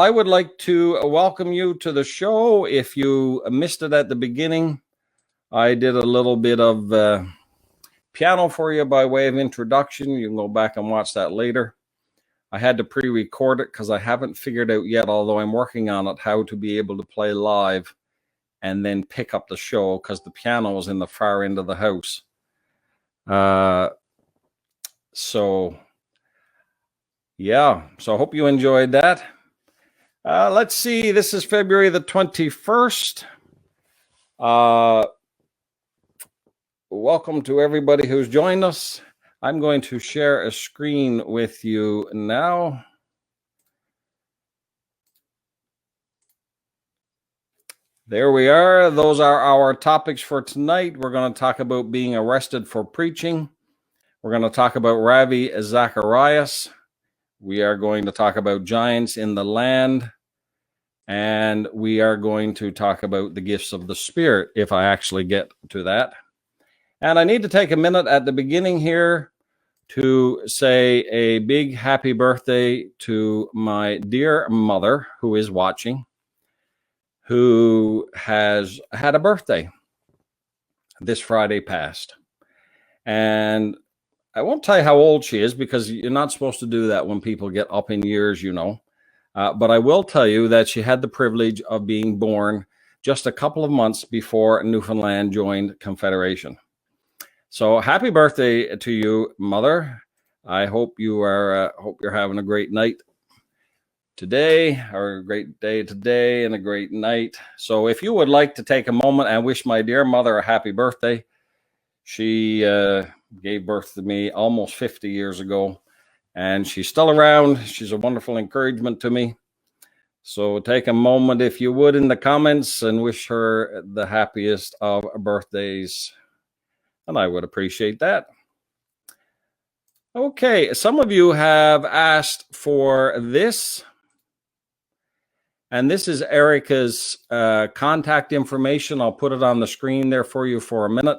I would like to welcome you to the show. If you missed it at the beginning, I did a little bit of piano for you by way of introduction. You can go back and watch that later. I had to pre-record it because I haven't figured out yet, although I'm working on it, how to be able to play live and then pick up the show because the piano is in the far end of the house. So I hope you enjoyed that. Let's see. This is February the 21st. Welcome to everybody who's joined us. I'm going to share a screen with you now. There we are. Those are our topics for tonight. We're going to talk about being arrested for preaching. We're going to talk about Ravi Zacharias. We are going to talk about giants in the land. And we are going to talk about the gifts of the Spirit, if I actually get to that. And I need to take a minute at the beginning here to say a big happy birthday to my dear mother, who is watching, who has had a birthday this Friday past. And I won't tell you how old she is because you're not supposed to do that when people get up in years, you know. But I will tell you that she had the privilege of being born just a couple of months before Newfoundland joined Confederation. So happy birthday to you, Mother. I hope you're having a great night today, or a great day today and a great night. So if you would like to take a moment and wish my dear mother a happy birthday. She gave birth to me almost 50 years ago, and she's still around. She's a wonderful encouragement to me. So take a moment, if you would, in the comments and wish her the happiest of birthdays. And I would appreciate that. Okay, some of you have asked for this. And this is Erica's contact information. I'll put it on the screen there for you for a minute.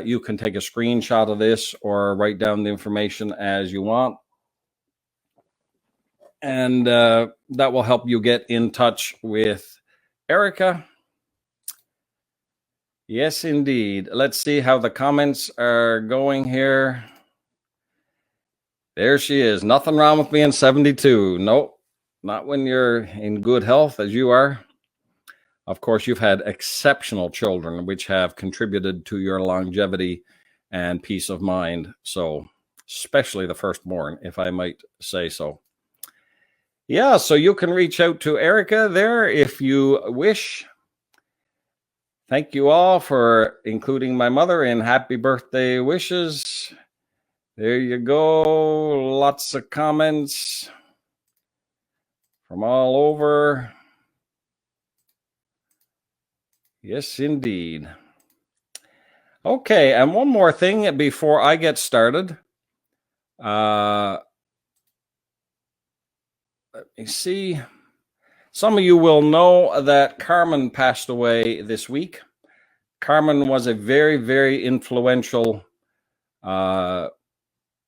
You can take a screenshot of this or write down the information as you want. And that will help you get in touch with Erica. Yes, indeed. Let's see how the comments are going here. There she is. Nothing wrong with being 72. Nope, not when you're in good health as you are. Of course, you've had exceptional children, which have contributed to your longevity and peace of mind. So, especially the firstborn, if I might say so. Yeah, so you can reach out to Erica there if you wish. Thank you all for including my mother in happy birthday wishes. There you go. Lots of comments from all over. Yes, indeed. Okay, and one more thing before I get started. Let me see. Some of you will know that Carmen passed away this week. Carmen was a very, very influential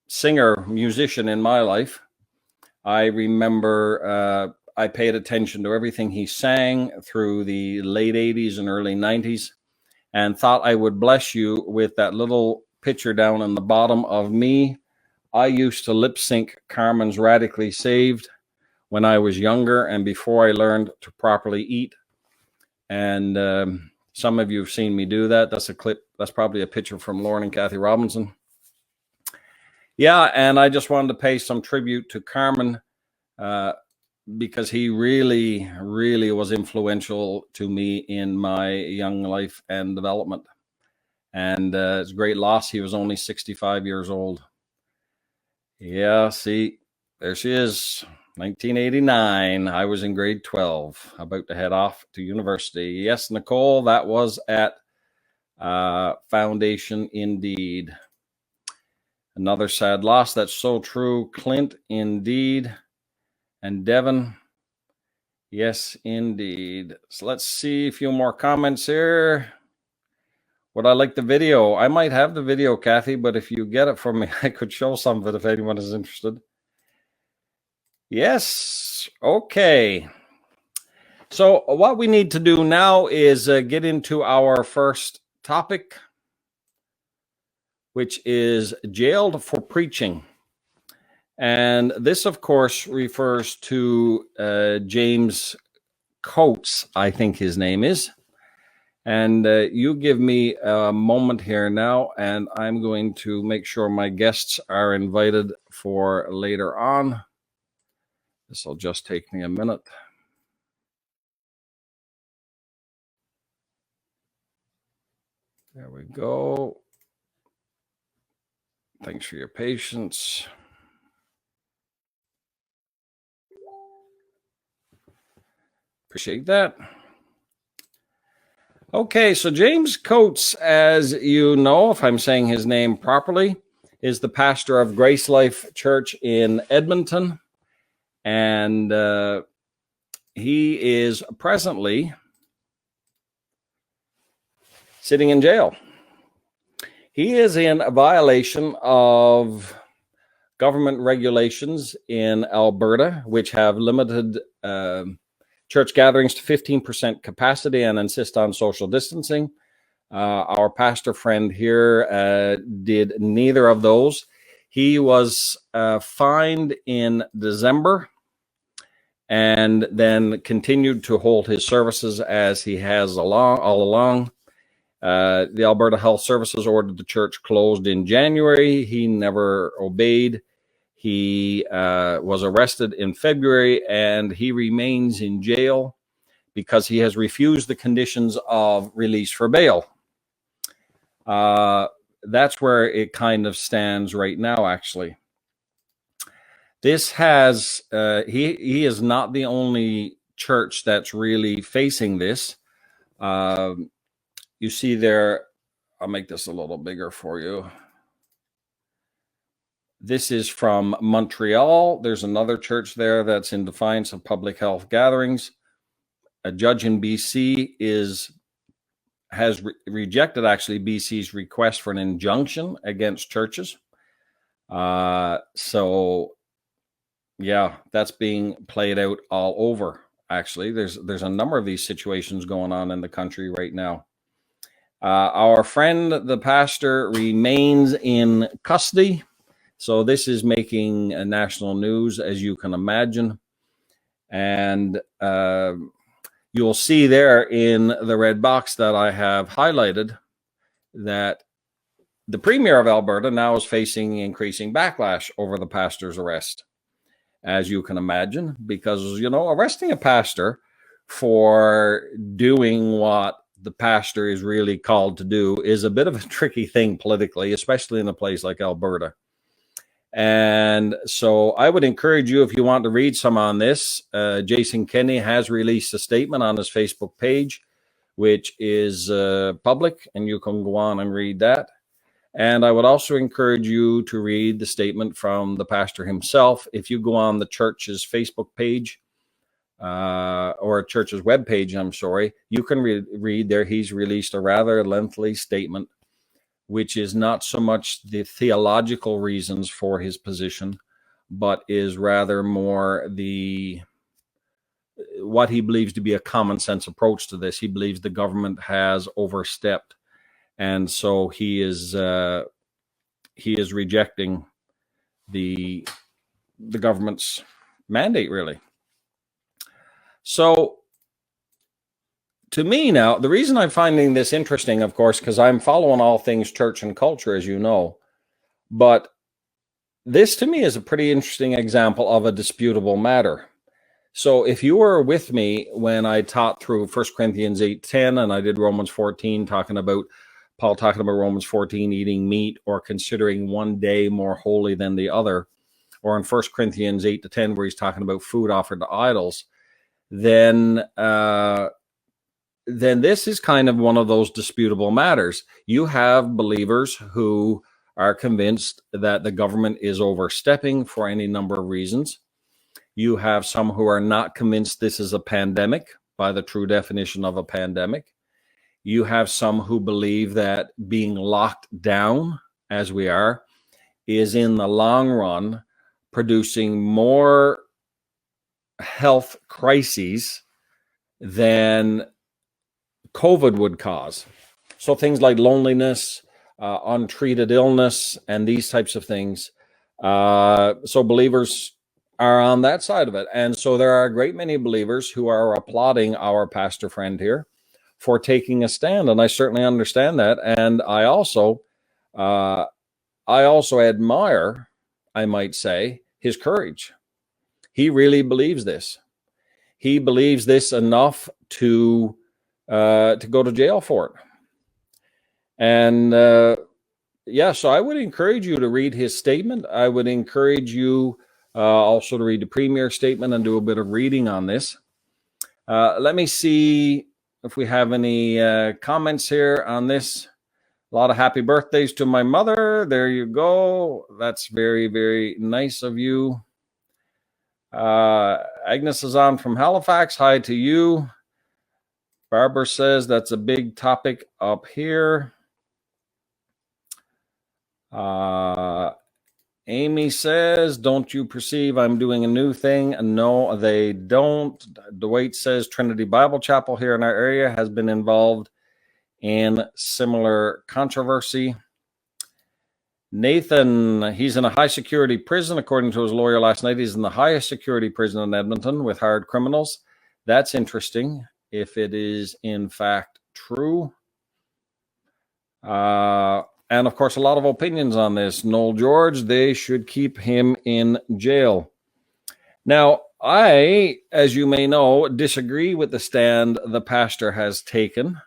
singer, musician in my life. I remember I paid attention to everything he sang through the late 80s and early 90s and thought I would bless you with that little picture down on the bottom of me. I used to lip sync Carmen's Radically Saved when I was younger and before I learned to properly eat. And some of you have seen me do that. That's a clip. That's probably a picture from Lauren and Kathy Robinson. Yeah, and I just wanted to pay some tribute to Carmen because he really, really was influential to me in my young life and development. And it's a great loss. He was only 65 years old. Yeah, see, there she is. 1989, I was in grade 12, about to head off to university. Yes, Nicole, that was at Foundation indeed. Another sad loss, that's so true. Clint, indeed. And Devin, yes, indeed. So let's see a few more comments here. Would I like the video? I might have the video, Kathy, but if you get it for me, I could show some of it if anyone is interested. Yes. Okay. So what we need to do now is get into our first topic, which is jailed for preaching. And this, of course, refers to James Coates, I think his name is. And you give me a moment here now, and I'm going to make sure my guests are invited for later on. This will just take me a minute. There we go. Thanks for your patience. Appreciate that. Okay, so James Coates, as you know, if I'm saying his name properly, is the pastor of Grace Life Church in Edmonton. And he is presently sitting in jail. He is in a violation of government regulations in Alberta, which have limited church gatherings to 15% capacity and insist on social distancing. Our pastor friend here did neither of those. He was fined in December and then continued to hold his services as he has all along. The Alberta Health Services ordered the church closed in January. He never obeyed. He was arrested in February, and he remains in jail because he has refused the conditions of release for bail. That's where it kind of stands right now, actually. This has, he is not the only church that's really facing this. You see there, I'll make this a little bigger for you. This is from Montreal. There's another church there that's in defiance of public health gatherings. A judge in BC has rejected actually BC's request for an injunction against churches. So yeah, that's being played out all over. Actually, there's a number of these situations going on in the country right now. Our friend, the pastor, remains in custody. So this is making national news, as you can imagine. And you'll see there in the red box that I have highlighted that the Premier of Alberta now is facing increasing backlash over the pastor's arrest, as you can imagine, because, arresting a pastor for doing what the pastor is really called to do is a bit of a tricky thing politically, especially in a place like Alberta. And so I would encourage you, if you want to read some on this, Jason Kenney has released a statement on his Facebook page, which is public, and you can go on and read that. And I would also encourage you to read the statement from the pastor himself. If you go on the church's Facebook page, or church's webpage, you can read there. He's released a rather lengthy statement, which is not so much the theological reasons for his position, but is rather more what he believes to be a common sense approach to this. He believes the government has overstepped, and so he is rejecting the government's mandate, really. So to me now, the reason I'm finding this interesting, of course, because I'm following all things church and culture, as you know, but this to me is a pretty interesting example of a disputable matter. So if you were with me when I taught through 1 Corinthians 8:10 and I did Romans 14, Paul talking about Romans 14, eating meat or considering one day more holy than the other, or in 1 Corinthians 8-10 where he's talking about food offered to idols, then this is kind of one of those disputable matters. You have believers who are convinced that the government is overstepping for any number of reasons. You have some who are not convinced this is a pandemic by the true definition of a pandemic. You have some who believe that being locked down, as we are, is in the long run producing more health crises than COVID would cause. So things like loneliness, untreated illness, and these types of things. So believers are on that side of it. And so there are a great many believers who are applauding our pastor friend here for taking a stand. And I certainly understand that. And I also admire, I might say, his courage. He really believes this. He believes this enough to go to jail for it. And so I would encourage you to read his statement. I would encourage you also to read the Premier's statement and do a bit of reading on this. Let me see if we have any comments here on this. A lot of happy birthdays to my mother. There you go. That's very, very nice of you. Agnes is on from Halifax. Hi to you. Barbara says that's a big topic up here. Amy says, don't you perceive I'm doing a new thing? No, they don't. Dwight says Trinity Bible Chapel here in our area has been involved in similar controversy. Nathan, he's in a high security prison. According to his lawyer last night, he's in the highest security prison in Edmonton with hard criminals. That's interesting if it is in fact true. And of course, a lot of opinions on this. Noel George, they should keep him in jail. Now, I, as you may know, disagree with the stand the pastor has taken.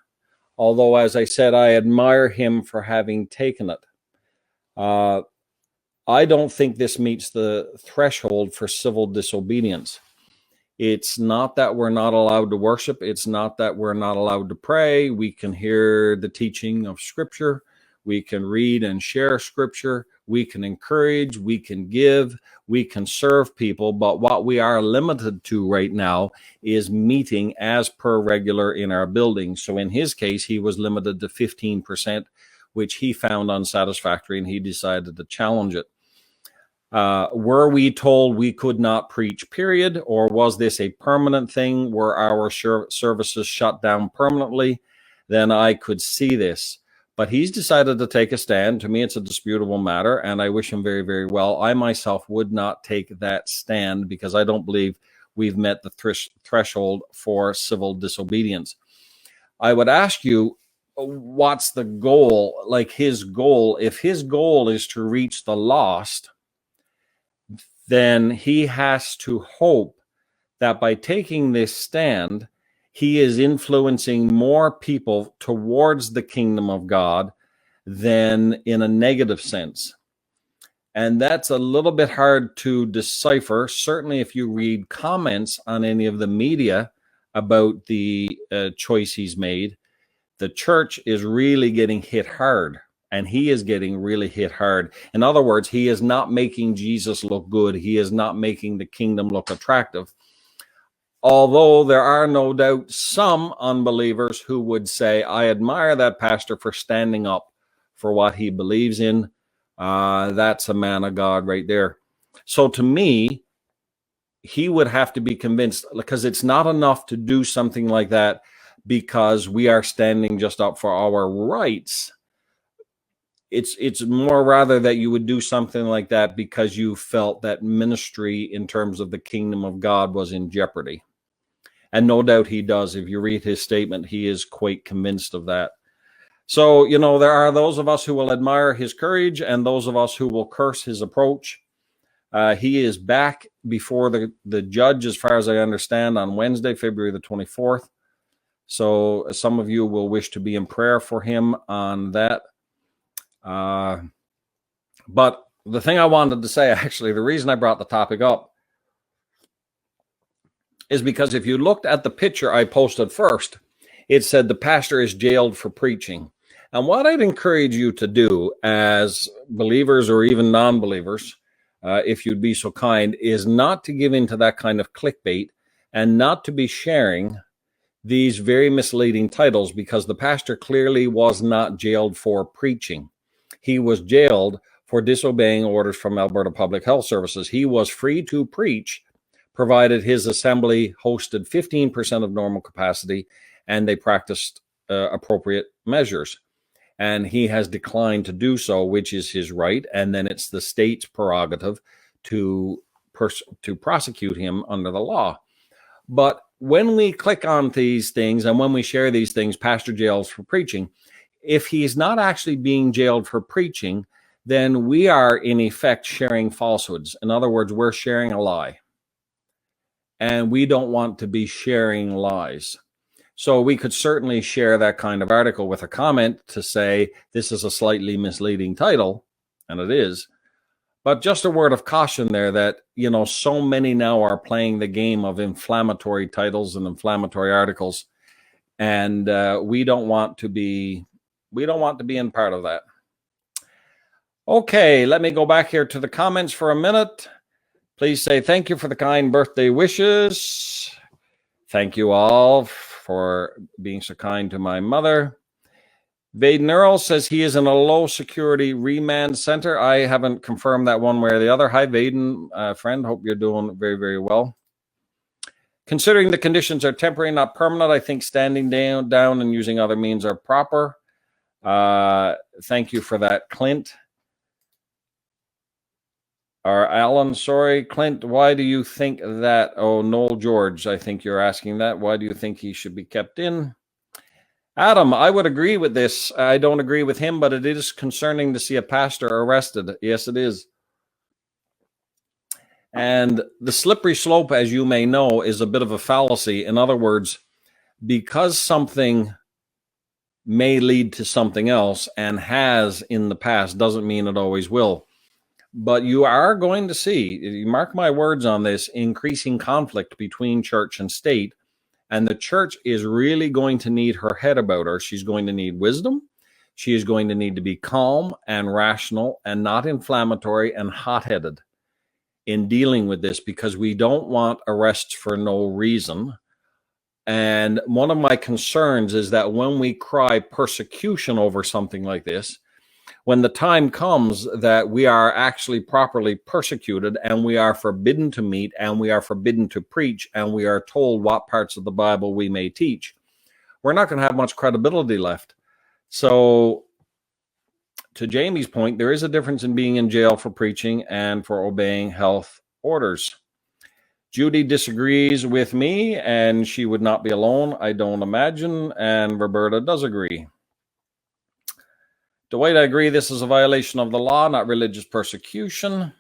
Although, as I said, I admire him for having taken it. I don't think this meets the threshold for civil disobedience. It's not that we're not allowed to worship. It's not that we're not allowed to pray. We can hear the teaching of Scripture. We can read and share Scripture. We can encourage. We can give. We can serve people. But what we are limited to right now is meeting as per regular in our building. So in his case, he was limited to 15%, which he found unsatisfactory, and he decided to challenge it. Were we told we could not preach, period? Or was this a permanent thing? Were our services shut down permanently? Then I could see this. But he's decided to take a stand. To me, it's a disputable matter, and I wish him very, very well. I myself would not take that stand because I don't believe we've met the threshold for civil disobedience. I would ask you, what's the goal? Like his goal, if his goal is to reach the lost, then he has to hope that by taking this stand, he is influencing more people towards the kingdom of God than in a negative sense. And that's a little bit hard to decipher. Certainly, if you read comments on any of the media about the choice he's made, the church is really getting hit hard, and he is getting really hit hard. In other words, he is not making Jesus look good. He is not making the kingdom look attractive. Although there are no doubt some unbelievers who would say, I admire that pastor for standing up for what he believes in. That's a man of God right there. So to me, he would have to be convinced, because it's not enough to do something like that because we are standing just up for our rights. It's more rather that you would do something like that because you felt that ministry in terms of the kingdom of God was in jeopardy. And no doubt he does. If you read his statement, he is quite convinced of that. So, you know, there are those of us who will admire his courage and those of us who will curse his approach. He is back before the judge, as far as I understand, on Wednesday, February the 24th. So some of you will wish to be in prayer for him on that. But the thing I wanted to say, actually, the reason I brought the topic up is because if you looked at the picture I posted first, it said the pastor is jailed for preaching. And what I'd encourage you to do as believers or even non-believers, if you'd be so kind, is not to give into that kind of clickbait and not to be sharing these very misleading titles, because the pastor clearly was not jailed for preaching. He was jailed for disobeying orders from Alberta Public Health Services. He was free to preach, provided his assembly hosted 15% of normal capacity and they practiced appropriate measures. And he has declined to do so, which is his right. And then it's the state's prerogative to prosecute him under the law. But when we click on these things and when we share these things, pastor jails for preaching, if he's not actually being jailed for preaching, then we are in effect sharing falsehoods. In other words, we're sharing a lie. And we don't want to be sharing lies. So we could certainly share that kind of article with a comment to say, this is a slightly misleading title, and it is. But just a word of caution there that, so many now are playing the game of inflammatory titles and inflammatory articles. And we don't want to be in part of that. Okay, let me go back here to the comments for a minute. Please say thank you for the kind birthday wishes. Thank you all for being so kind to my mother. Vaden Earl says he is in a low security remand center. I haven't confirmed that one way or the other. Hi, Vaden, friend. Hope you're doing very, very well. Considering the conditions are temporary, not permanent, I think standing down and using other means are proper. Thank you for that, Clint. Or Alan, sorry. Clint, why do you think that? Oh, Noel George, I think you're asking that. Why do you think he should be kept in? Adam, I would agree with this. I don't agree with him, but it is concerning to see a pastor arrested. Yes, it is. And the slippery slope, as you may know, is a bit of a fallacy. In other words, because something may lead to something else and has in the past doesn't mean it always will. But you are going to see, mark my words on this, increasing conflict between church and state. And the church is really going to need her head about her. She's going to need wisdom. She is going to need to be calm and rational and not inflammatory and hot-headed in dealing with this, because we don't want arrests for no reason. And one of my concerns is that when we cry persecution over something like this, when the time comes that we are actually properly persecuted and we are forbidden to meet and we are forbidden to preach and we are told what parts of the Bible we may teach, we're not going to have much credibility left. So to Jamie's point, there is a difference in being in jail for preaching and for obeying health orders. Judy disagrees with me, and she would not be alone, I don't imagine, and Roberta does agree. Dwight, I agree this is a violation of the law, not religious persecution.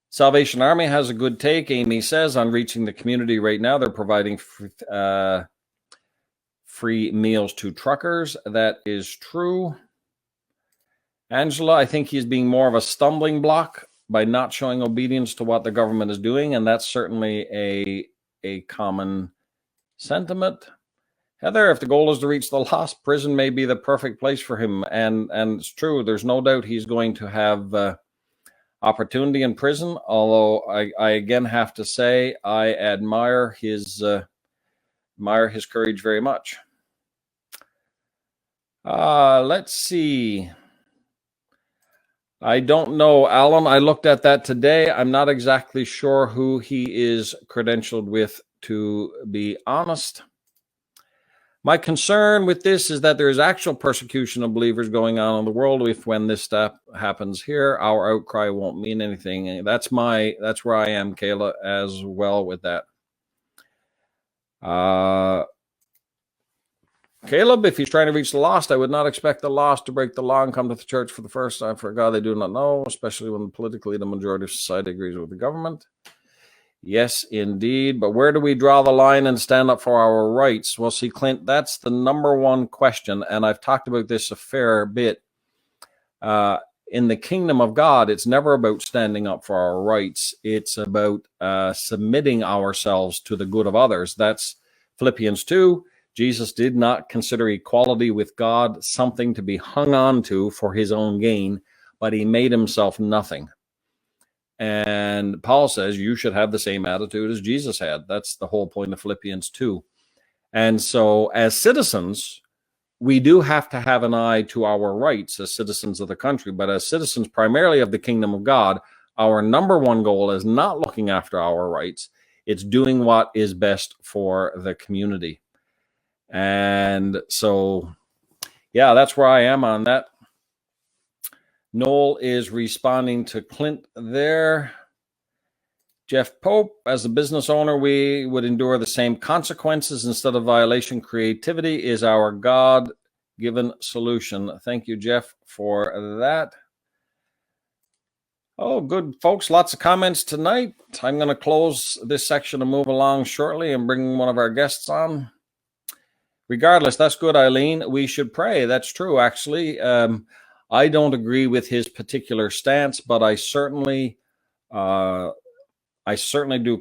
Salvation Army has a good take. Amy says on reaching the community right now, they're providing free meals to truckers. That is true. Angela, I think he's being more of a stumbling block by not showing obedience to what the government is doing, and that's certainly a common sentiment. Heather, if the goal is to reach the lost, prison may be the perfect place for him. And it's true. There's no doubt he's going to have opportunity in prison. Although I again have to say, I admire his courage very much. Let's see. I don't know, Alan. I looked at that today. I'm not exactly sure who he is credentialed with, to be honest. My concern with this is that there is actual persecution of believers going on in the world. If when this stuff happens here, our outcry won't mean anything. That's where I am, Kayla, as well with that. Caleb, if he's trying to reach the lost, I would not expect the lost to break the law and come to the church for the first time. For God, they do not know, especially when politically the majority of society agrees with the government. Yes, indeed. But where do we draw the line and stand up for our rights? Well, see, Clint, that's the number one question. And I've talked about this a fair bit. In the kingdom of God, it's never about standing up for our rights. It's about submitting ourselves to the good of others. That's Philippians 2. Jesus did not consider equality with God something to be hung on to for his own gain, but he made himself nothing. And Paul says you should have the same attitude as Jesus had. That's the whole point of Philippians 2. And so as citizens, we do have to have an eye to our rights as citizens of the country, but as citizens primarily of the kingdom of God, Our number one goal is not looking after our rights. It's doing what is best for the community. And so, yeah, that's where I am on that. Noel is responding to Clint there. Jeff Pope, as a business owner, we would endure the same consequences instead of violation. Creativity is our God-given solution. Thank you, Jeff, for that. Oh, good, folks. Lots of comments tonight. I'm going to close this section and move along shortly and bring one of our guests on. Regardless, that's good, Eileen. We should pray. That's true, actually. I don't agree with his particular stance, but I certainly do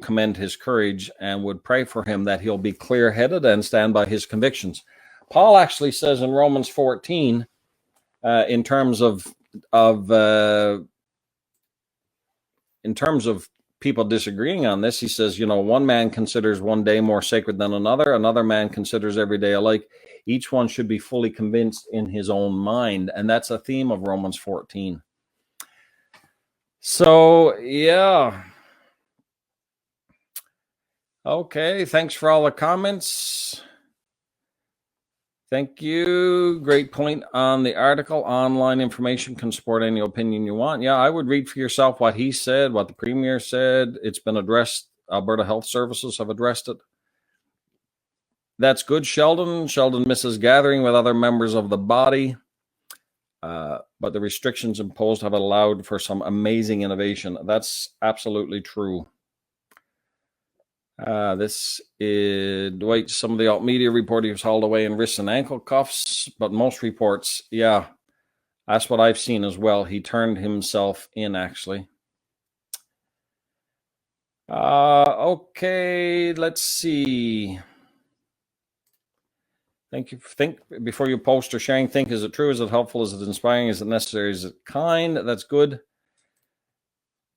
commend his courage and would pray for him that he'll be clear-headed and stand by his convictions. Paul actually says in Romans 14, in terms of people disagreeing on this, he says, one man considers one day more sacred than another man considers every day alike. Each one should be fully convinced in his own mind, and that's a theme of Romans 14. So, yeah. Okay, thanks for all the comments. Thank you. Great point on the article. Online information can support any opinion you want. Yeah, I would read for yourself what he said, what the Premier said. It's been addressed. Alberta Health Services have addressed it. That's good, Sheldon. Sheldon misses gathering with other members of the body. But the restrictions imposed have allowed for some amazing innovation. That's absolutely true. This is Dwight. Some of the alt media report he was hauled away in wrists and ankle cuffs, but most reports, yeah, that's what I've seen as well. He turned himself in, actually. Okay, let's see. Thank you. Think before you post or sharing. Think, is it true? Is it helpful? Is it inspiring? Is it necessary? Is it kind? That's good.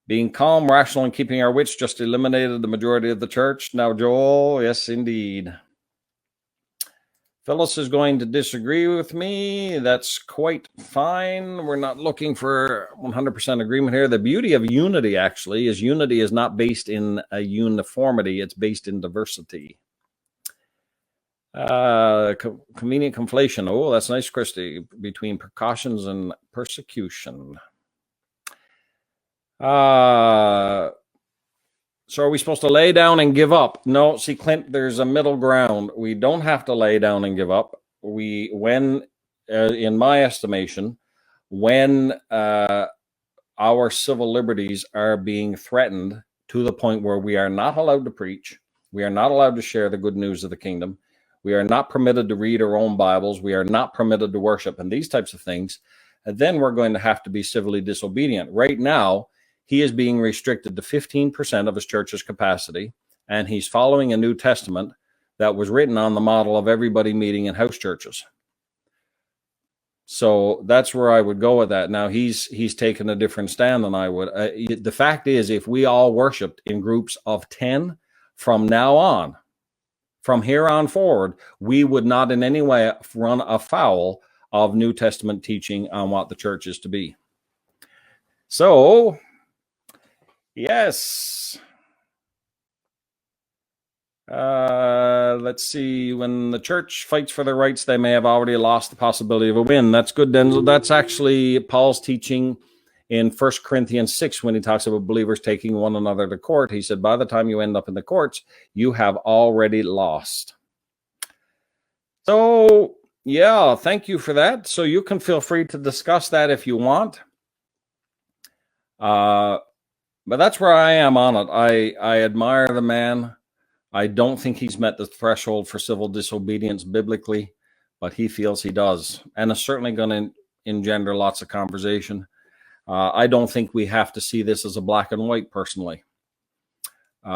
Being calm, rational, and keeping our wits just eliminated the majority of the church. Now, Joel, yes, indeed. Phyllis is going to disagree with me. That's quite fine. We're not looking for 100% agreement here. The beauty of unity, actually, is unity is not based in a uniformity. It's based in diversity. Convenient conflation. Oh, that's nice, Christy. Between precautions and persecution. So are we supposed to lay down and give up? No, see, Clint, there's a middle ground. We don't have to lay down and give up. In my estimation, when our civil liberties are being threatened to the point where we are not allowed to preach, we are not allowed to share the good news of the kingdom, we are not permitted to read our own Bibles, we are not permitted to worship, and these types of things, then we're going to have to be civilly disobedient. Right now, he is being restricted to 15% of his church's capacity, and he's following a New Testament that was written on the model of everybody meeting in house churches. So that's where I would go with that. Now, he's taken a different stand than I would. The fact is, if we all worshiped in groups of 10 from now on, from here on forward, we would not in any way run afoul of New Testament teaching on what the church is to be. So, yes. Let's see. When the church fights for their rights, they may have already lost the possibility of a win. That's good, Denzel. That's actually Paul's teaching in 1 Corinthians 6 when he talks about believers taking one another to court. He said, by the time you end up in the courts, you have already lost. So, yeah, thank you for that. So you can feel free to discuss that if you want. But that's where I am on it. I admire the man. I don't think he's met the threshold for civil disobedience biblically, but he feels he does. And it's certainly going to engender lots of conversation. I don't think we have to see this as a black and white, personally.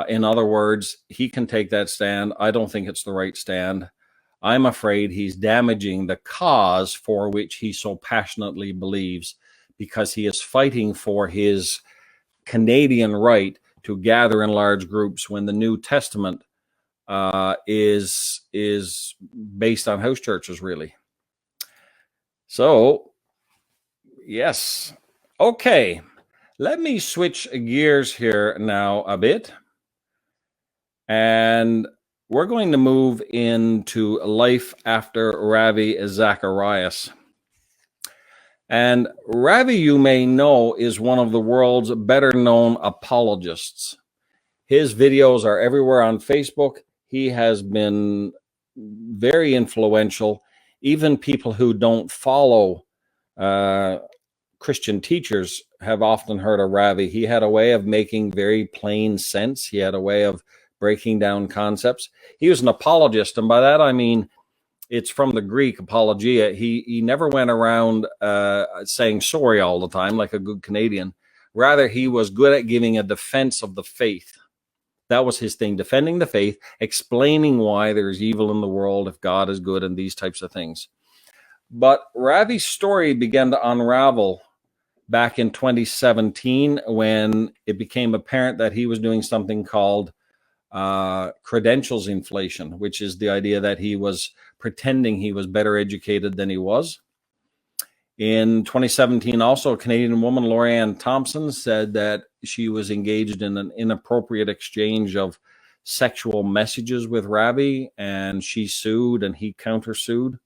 In other words, he can take that stand. I don't think it's the right stand. I'm afraid he's damaging the cause for which he so passionately believes, because he is fighting for his Canadian right to gather in large groups when the New Testament is based on house churches, really. So, yes. Okay. Let me switch gears here now a bit. And we're going to move into life after Ravi Zacharias. And Ravi, you may know, is one of the world's better known apologists. His videos are everywhere on Facebook. He has been very influential. Even people who don't follow Christian teachers have often heard of Ravi. He had a way of making very plain sense. He had a way of breaking down concepts. He was an apologist, and by that I mean it's from the Greek apologia. He never went around saying sorry all the time like a good Canadian. Rather, he was good at giving a defense of the faith. That was his thing, defending the faith, explaining why there's evil in the world, if God is good, and these types of things. But Ravi's story began to unravel back in 2017 when it became apparent that he was doing something called credentials inflation, which is the idea that he was pretending he was better educated than he was. In 2017, also, a Canadian woman, Lorianne Thompson, said that she was engaged in an inappropriate exchange of sexual messages with Ravi, and she sued and he countersued.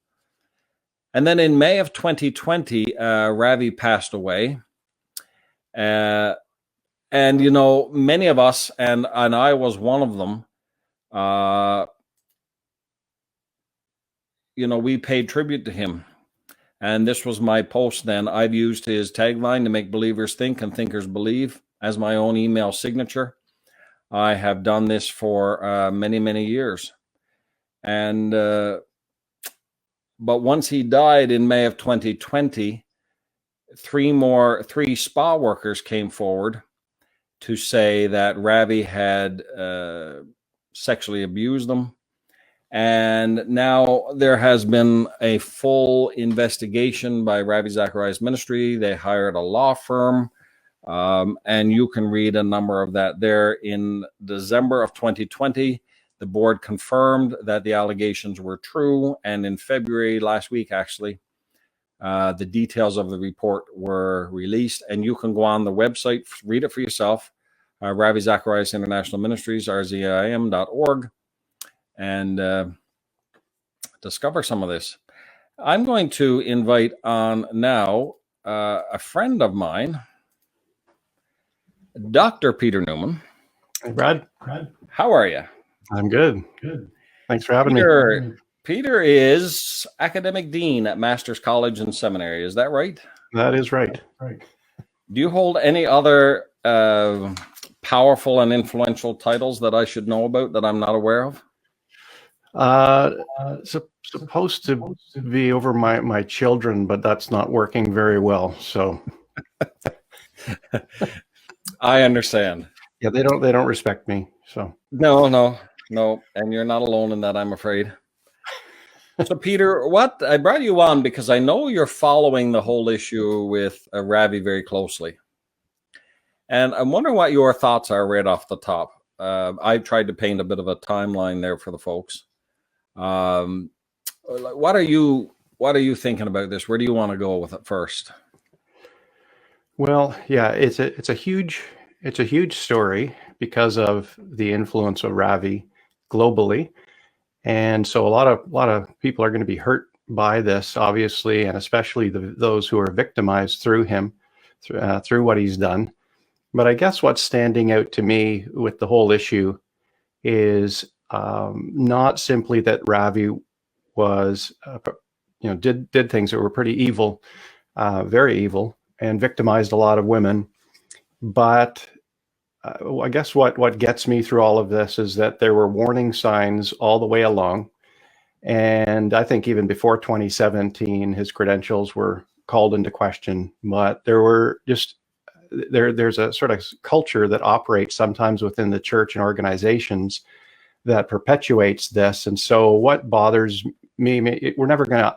And then in May of 2020, Ravi passed away. And, you know, many of us, and I was one of them, you know, we paid tribute to him. And this was my post then. I've used his tagline to make believers think and thinkers believe as my own email signature. I have done this for many, many years. And but once he died in May of 2020, three spa workers came forward to say that Ravi had sexually abused them. And now there has been a full investigation by Ravi Zacharias Ministry. They hired a law firm, and you can read a number of that there. In December of 2020, the board confirmed that the allegations were true. And in February, last week actually, the details of the report were released. And you can go on the website, read it for yourself, Ravi Zacharias International Ministries, rzim.org. and discover some of this. I'm going to invite on now a friend of mine, Dr. Peter Newman. Hey, Brad. How are you? I'm good. Good. Thanks for having me. Peter is academic dean at Master's College and Seminary. Is that right? That is right. Do you hold any other powerful and influential titles that I should know about that I'm not aware of? Supposed to be over my children, but that's not working very well. So I understand. Yeah, they don't respect me. So no, and you're not alone in that, I'm afraid. So Peter, what I brought you on because I know you're following the whole issue with Ravi very closely, and I'm wondering what your thoughts are right off the top. I tried to paint a bit of a timeline there for the folks. What are you thinking about this? Where do you want to go with it first? Well, yeah, it's a huge story because of the influence of Ravi globally, and so a lot of people are going to be hurt by this, obviously, and especially those who are victimized through him, through what he's done. But I guess what's standing out to me with the whole issue is not simply that Ravi was, did things that were pretty evil, very evil, and victimized a lot of women. But I guess what gets me through all of this is that there were warning signs all the way along. And I think even before 2017, his credentials were called into question. But there were there's a sort of culture that operates sometimes within the church and organizations that perpetuates this. And so what bothers me, we're never going to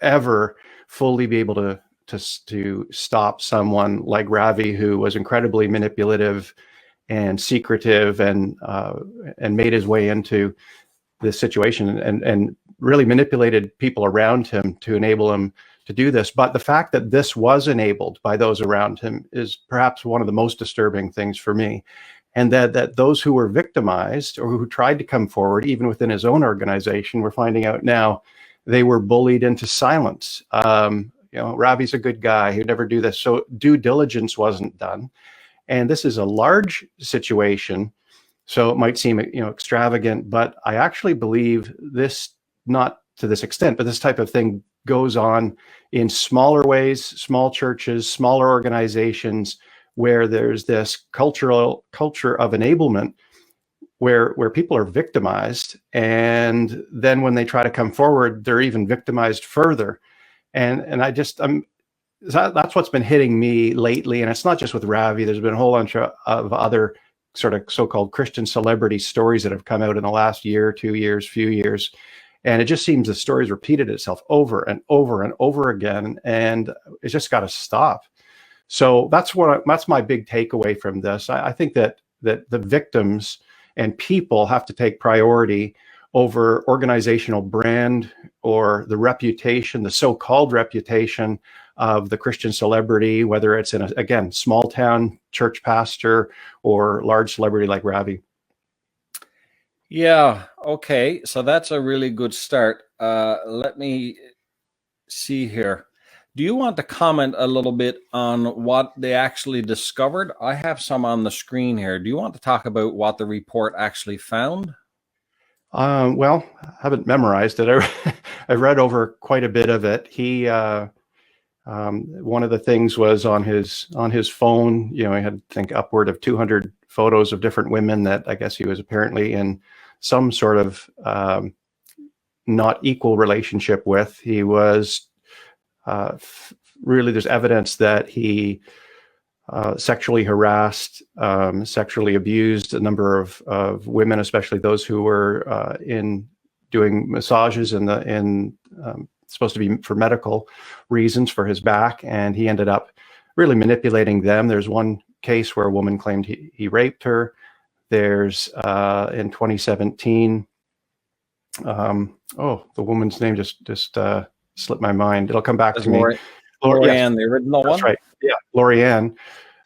ever fully be able to stop someone like Ravi, who was incredibly manipulative and secretive and made his way into this situation and really manipulated people around him to enable him to do this. But the fact that this was enabled by those around him is perhaps one of the most disturbing things for me. And that those who were victimized or who tried to come forward, even within his own organization, we're finding out now, they were bullied into silence. Ravi's a good guy. He'd never do this. So due diligence wasn't done. And this is a large situation. So it might seem, extravagant, but I actually believe this, not to this extent, but this type of thing goes on in smaller ways, small churches, smaller organizations, where there's this culture of enablement where people are victimized. And then when they try to come forward, they're even victimized further. And that's what's been hitting me lately. And it's not just with Ravi. There's been a whole bunch of other sort of so-called Christian celebrity stories that have come out in the last year, 2 years, few years. And it just seems the story's repeated itself over and over and over again. And it's just got to stop. So that's my big takeaway from this. I think that the victims and people have to take priority over organizational brand or the reputation, the so-called reputation of the Christian celebrity, whether it's in a small town church pastor or large celebrity like Ravi. Yeah. Okay. So that's a really good start. Let me see here. Do you want to comment a little bit on what they actually discovered? I have some on the screen here. Do you want to talk about what the report actually found? Well, I haven't memorized it. I read over quite a bit of it. One of the things was on his phone. He had, I think, upward of 200 photos of different women that I guess he was apparently in some sort of not equal relationship with. He was really, there's evidence that he sexually harassed, sexually abused a number of women, especially those who were in doing massages supposed to be for medical reasons for his back, and he ended up really manipulating them. There's one case where a woman claimed he raped her. There's in 2017. The woman's name just slipped my mind. It'll come back to me. Lorianne, the original one. That's right. Yeah, Lorianne,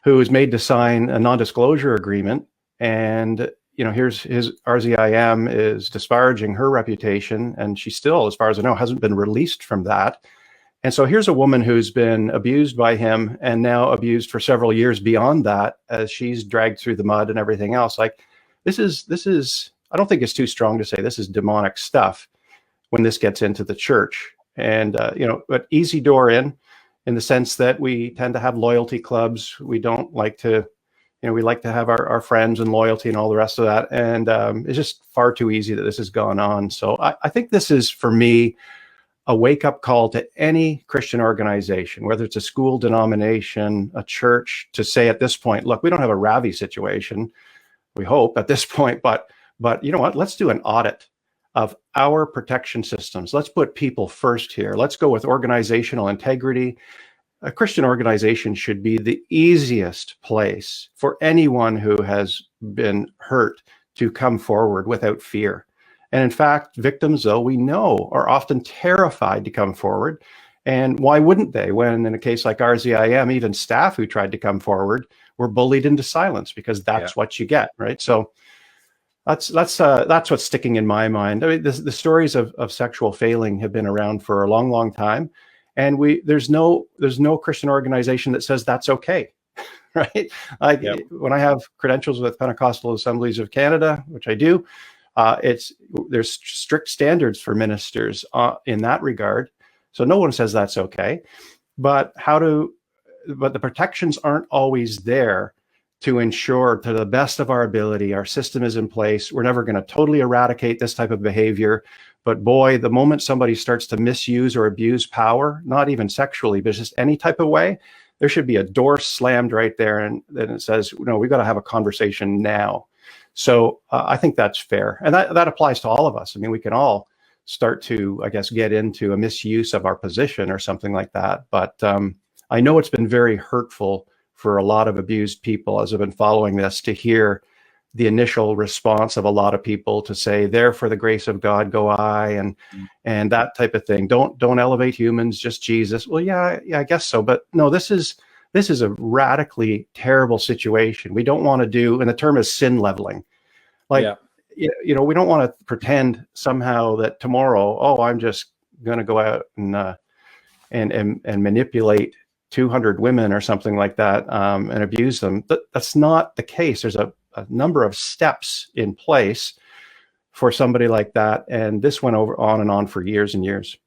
who was made to sign a non-disclosure agreement, and here's his RZIM is disparaging her reputation, and she still, as far as I know, hasn't been released from that. And so here's a woman who's been abused by him and now abused for several years beyond that, as she's dragged through the mud and everything else. Like this is I don't think it's too strong to say this is demonic stuff when this gets into the church. And but easy door in the sense that we tend to have loyalty clubs. We don't like to, we like to have our friends and loyalty and all the rest of that. And it's just far too easy that this has gone on. So I think this is, for me, a wake-up call to any Christian organization, whether it's a school, denomination, a church, to say at this point, look, we don't have a Ravi situation, we hope at this point, but you know what, let's do an audit of our protection systems. Let's put people first here. Let's go with organizational integrity. A Christian organization should be the easiest place for anyone who has been hurt to come forward without fear. And in fact, victims, though, we know, are often terrified to come forward. And why wouldn't they? When in a case like RZIM, even staff who tried to come forward were bullied into silence, because that's what you get, right? So that's what's sticking in my mind. I mean, the stories of sexual failing have been around for a long, long time, and there's no Christian organization that says that's okay, right? Like when I have credentials with Pentecostal Assemblies of Canada, which I do, there's strict standards for ministers in that regard. So no one says that's okay, but the protections aren't always there to ensure, to the best of our ability, our system is in place. We're never going to totally eradicate this type of behavior. But boy, the moment somebody starts to misuse or abuse power, not even sexually, but just any type of way, there should be a door slammed right there. And then it says, no, we've got to have a conversation now. So I think that's fair. And that applies to all of us. I mean, we can all start to, I guess, get into a misuse of our position or something like that. But I know it's been very hurtful for a lot of abused people, as I've been following this, to hear the initial response of a lot of people to say, "There for the grace of God go I," and that type of thing. Don't elevate humans, just Jesus. Well, yeah, I guess so, but no, this is a radically terrible situation. We don't want to do, and the term is sin leveling. Like, you know, we don't want to pretend somehow that tomorrow, oh, I'm just going to go out and manipulate 200 women or something like that, and abuse them. That's not the case. There's a number of steps in place for somebody like that, and this went on and on for years and years.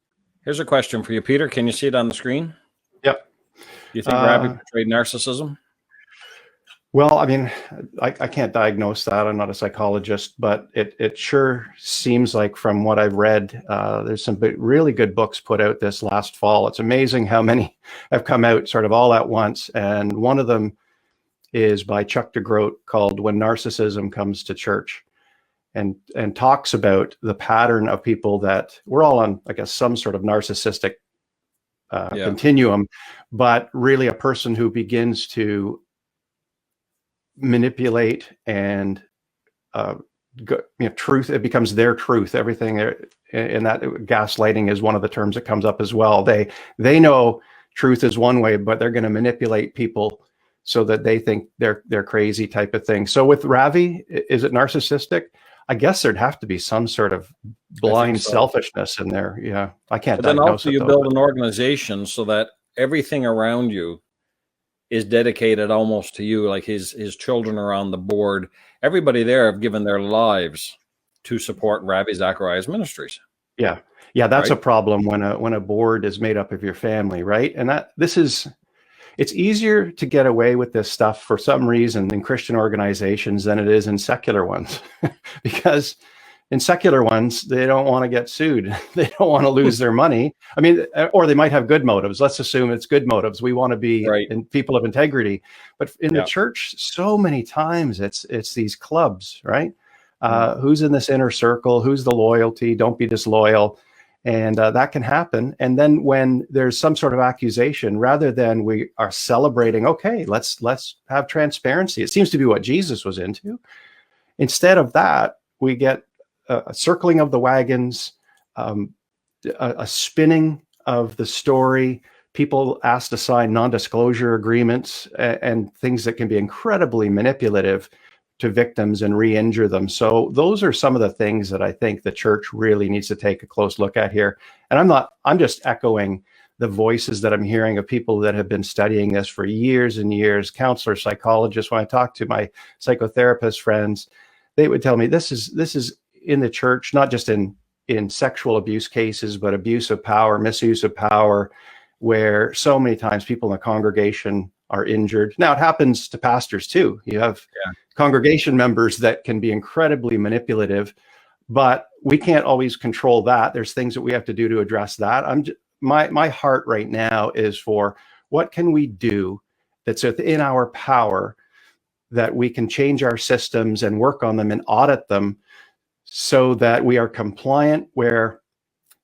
Here's a question for you, Peter. Can you see it on the screen? Yep. Do you think Ravi portrayed narcissism? Well, I mean, I can't diagnose that. I'm not a psychologist, but it sure seems like, from what I've read, there's some really good books put out this last fall. It's amazing how many have come out sort of all at once. And one of them is by Chuck DeGroat, called "When Narcissism Comes to Church," and talks about the pattern of people that we're all on, I guess, some sort of narcissistic continuum, but really a person who begins to manipulate and truth, it becomes their truth, everything. And that gaslighting is one of the terms that comes up as well. They know truth is one way, but they're going to manipulate people so that they think they're crazy, type of thing. So with Ravi, is it narcissistic? I guess there'd have to be some sort of blind selfishness in there. Yeah, I can't diagnose it. Then also you build an organization so that everything around you is dedicated almost to you. Like his children are on the board. Everybody there have given their lives to support Ravi Zacharias Ministries. Yeah, that's right? A problem when a board is made up of your family, right? And it's easier to get away with this stuff for some reason in Christian organizations than it is in secular ones, because in secular ones, they don't want to get sued. They don't want to lose their money. I mean, or they might have good motives. Let's assume it's good motives. We want to be people of integrity. But in the church, so many times it's these clubs, right? Who's in this inner circle? Who's the loyalty? Don't be disloyal. And that can happen. And then when there's some sort of accusation, rather than we are celebrating, okay, let's have transparency. It seems to be what Jesus was into. Instead of that, we get a circling of the wagons, a spinning of the story, people asked to sign non-disclosure agreements, and things that can be incredibly manipulative to victims and re-injure them. So those are some of the things that I think the church really needs to take a close look at here. And I'm just echoing the voices that I'm hearing of people that have been studying this for years and years, counselors, psychologists. When I talk to my psychotherapist friends, they would tell me this is in the church, not just in sexual abuse cases, but abuse of power, misuse of power, where so many times people in the congregation are injured. Now, it happens to pastors too. You have congregation members that can be incredibly manipulative, but we can't always control that. There's things that we have to do to address that. My heart right now is for what can we do that's within our power, that we can change our systems and work on them and audit them so that we are compliant. Where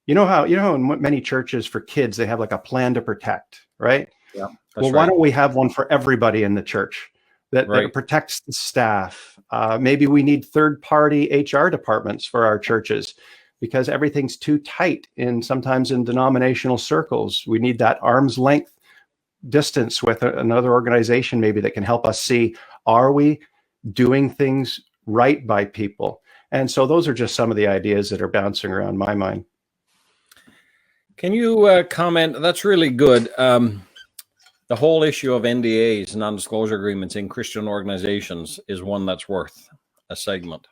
you know how in many churches for kids, they have like a plan to protect, right? Yeah. Well, why don't we have one for everybody in the church that protects the staff? Maybe we need third-party HR departments for our churches because everything's too tight sometimes in denominational circles. We need that arm's length distance with another organization maybe that can help us see, are we doing things right by people? And so those are just some of the ideas that are bouncing around my mind. Can you comment? That's really good. The whole issue of NDAs, non-disclosure agreements in Christian organizations, is one that's worth a segment.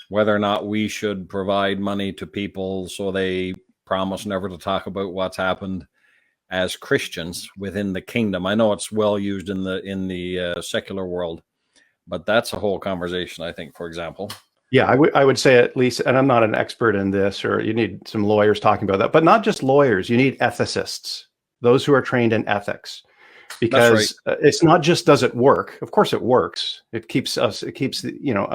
Whether or not we should provide money to people so they promise never to talk about what's happened as Christians within the kingdom. I know it's well used in the secular world, but that's a whole conversation, I think, for example. Yeah, I would say, at least, and I'm not an expert in this, or you need some lawyers talking about that, but not just lawyers, you need ethicists, those who are trained in ethics. Because it's not just, does it work? Of course it works. It keeps us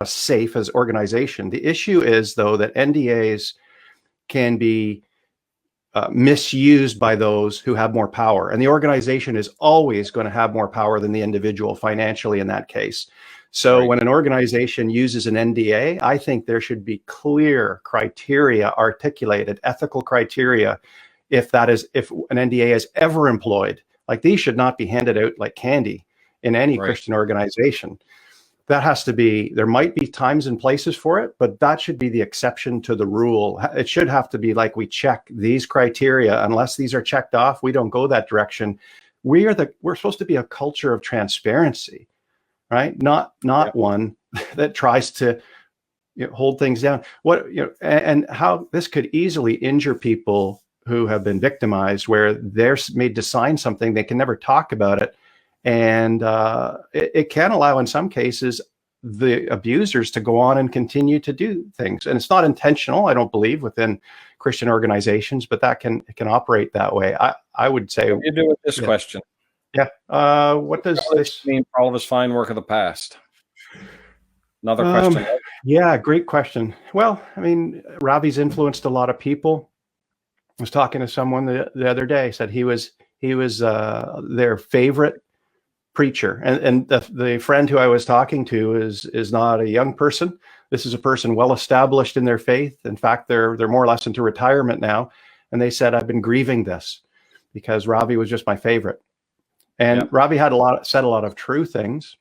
safe as organization. The issue is, though, that NDAs can be misused by those who have more power. And the organization is always going to have more power than the individual financially in that case. So Right. when an organization uses an NDA, I think there should be clear criteria articulated, ethical criteria, if an NDA is ever employed. Like, these should not be handed out like candy in any Right. Christian organization. That has to be, there might be times and places for it, but that should be the exception to the rule. It should have to be like, we check these criteria. Unless these are checked off, we don't go that direction. We're supposed to be a culture of transparency, right? Not one that tries to hold things down. And how this could easily injure people who have been victimized, where they're made to sign something, they can never talk about it. And it can allow, in some cases, the abusers to go on and continue to do things. And it's not intentional, I don't believe, within Christian organizations, but it can operate that way. I would say. What do you do with this question? Yeah. What does this mean for all of his fine work of the past? Another question. Yeah, great question. Well, I mean, Ravi's influenced a lot of people. I was talking to someone the other day, said he was their favorite preacher, and the friend who I was talking to is not a young person. This is a person well established in their faith. In fact, they're more or less into retirement now, and they said, I've been grieving this because Ravi was just my favorite. And Ravi had said a lot of true things.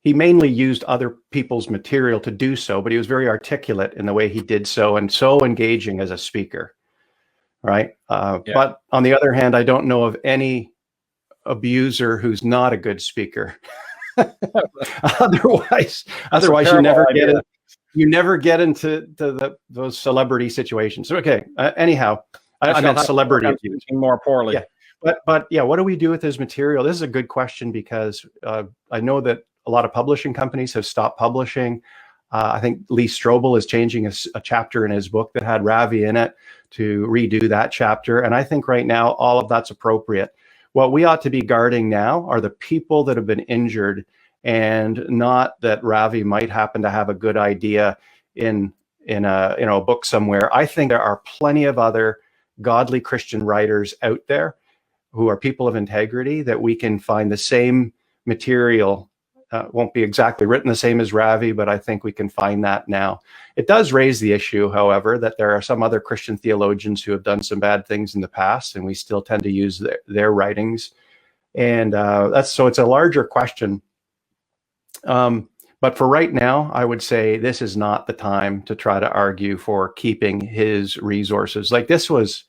He mainly used other people's material to do so, but he was very articulate in the way he did so, and so engaging as a speaker. Right. But on the other hand, I don't know of any abuser who's not a good speaker. Otherwise you never get into those celebrity situations. So, okay. Anyhow, I meant celebrity abuse. More poorly. Yeah. But yeah, what do we do with his material? This is a good question, because I know that a lot of publishing companies have stopped publishing. I think Lee Strobel is changing a chapter in his book that had Ravi in it to redo that chapter. And I think right now, all of that's appropriate. What we ought to be guarding now are the people that have been injured, and not that Ravi might happen to have a good idea in a book somewhere. I think there are plenty of other godly Christian writers out there who are people of integrity that we can find the same material. Won't be exactly written the same as Ravi, but I think we can find that now. It does raise the issue, however, that there are some other Christian theologians who have done some bad things in the past, and we still tend to use their writings. And so it's a larger question. But for right now, I would say this is not the time to try to argue for keeping his resources. Like, this is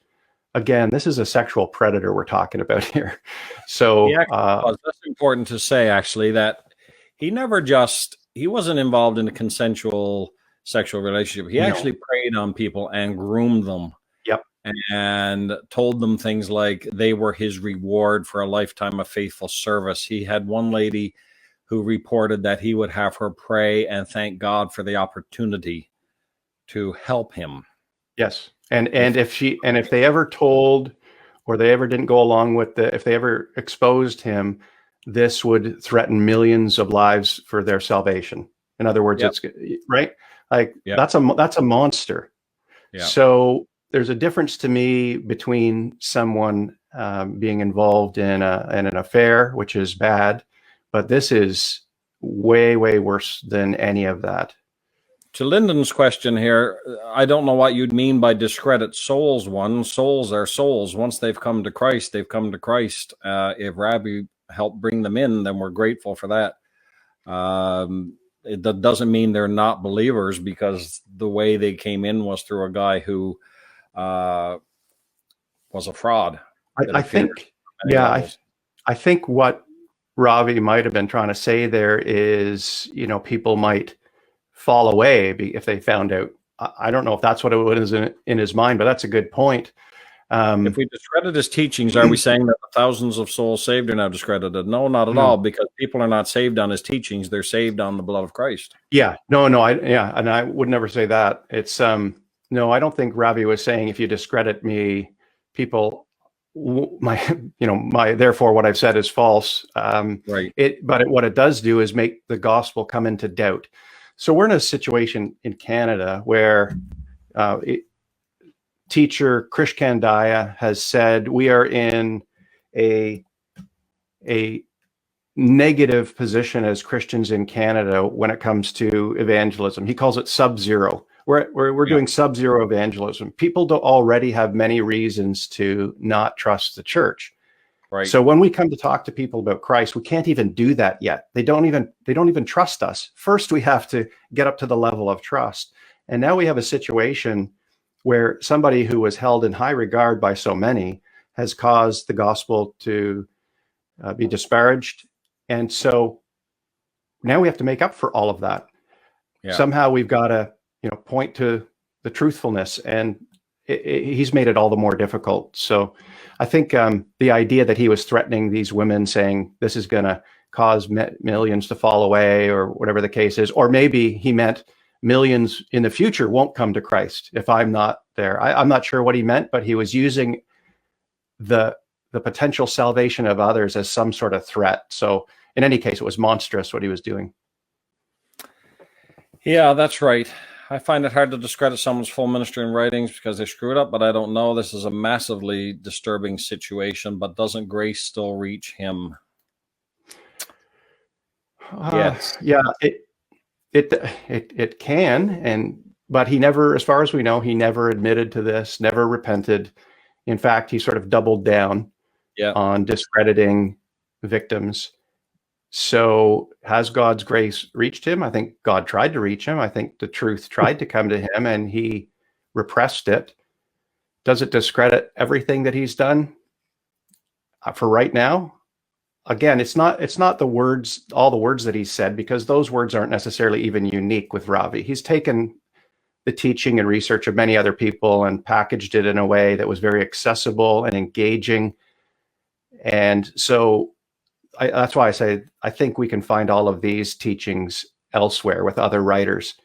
a sexual predator we're talking about here. So that's important to say, actually, that he wasn't involved in a consensual sexual relationship. He actually preyed on people and groomed them. Yep. And told them things like they were his reward for a lifetime of faithful service. He had one lady who reported that he would have her pray and thank God for the opportunity to help him. Yes. And if they ever told, or they ever didn't go along with if they ever exposed him, this would threaten millions of lives for their salvation. In other words, it's right. Like, that's a monster. Yep. So there's a difference to me between someone being involved in an affair, which is bad, but this is way, way worse than any of that. To Lyndon's question here, I don't know what you'd mean by discredit souls. Souls are souls. Once they've come to Christ, they've come to Christ. If Ravi helped bring them in, then we're grateful for that. It doesn't mean they're not believers, because the way they came in was through a guy who was a fraud. I think what Ravi might have been trying to say there is, people might fall away if they found out. I don't know if that's what it was in his mind, but that's a good point. If we discredit his teachings, are we saying that the thousands of souls saved are now discredited? No, not at all, because people are not saved on his teachings. They're saved on the blood of Christ. Yeah, no, and I would never say that. It's no, I don't think Ravi was saying, if you discredit me, people, therefore what I've said is false. Right. What it does do is make the gospel come into doubt. So we're in a situation in Canada where teacher Krish Kandaya has said we are in a a negative position as Christians in Canada when it comes to evangelism. He calls it sub-zero. We're doing sub-zero evangelism. People don't already have many reasons to not trust the church. Right. So when we come to talk to people about Christ, we can't even do that yet. They don't even trust us. First, we have to get up to the level of trust. And now we have a situation where somebody who was held in high regard by so many has caused the gospel to be disparaged. And so now we have to make up for all of that. Yeah. Somehow we've got to, point to the truthfulness, and he's made it all the more difficult. So I think the idea that he was threatening these women, saying this is going to cause millions to fall away, or whatever the case is, or maybe he meant millions in the future won't come to Christ if I'm not there. I'm not sure what he meant, but he was using the potential salvation of others as some sort of threat. So in any case, it was monstrous what he was doing. Yeah, that's right. I find it hard to discredit someone's full ministry and writings because they screwed up, but I don't know. This is a massively disturbing situation, but doesn't grace still reach him? Yes. Yeah, it can, but he never, as far as we know, he never admitted to this, never repented. In fact, he sort of doubled down on discrediting victims. So has God's grace reached him? I think God tried to reach him. I think the truth tried to come to him, and he repressed it. Does it discredit everything that he's done? For right now, again, it's not the words, all the words that he said, because those words aren't necessarily even unique with Ravi. He's taken the teaching and research of many other people and packaged it in a way that was very accessible and engaging. And so that's why I say I think we can find all of these teachings elsewhere with other writers,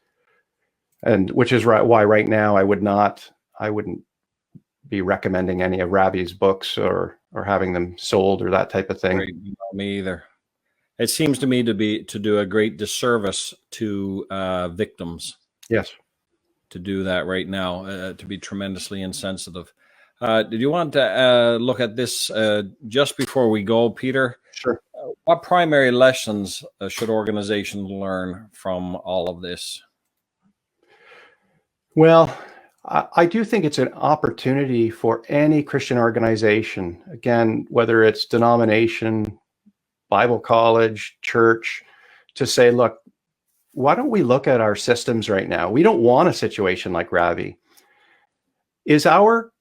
and which is why right now I wouldn't be recommending any of Ravi's books or having them sold or that type of thing. Right. No, me either. It seems to me to do a great disservice to victims. Yes. To do that right now, to be tremendously insensitive. Did you want to look at this just before we go, Peter? Sure. What primary lessons should organizations learn from all of this? Well, I do think it's an opportunity for any Christian organization, again, whether it's denomination, Bible college, church, to say, look, why don't we look at our systems right now? We don't want a situation like Ravi. Is our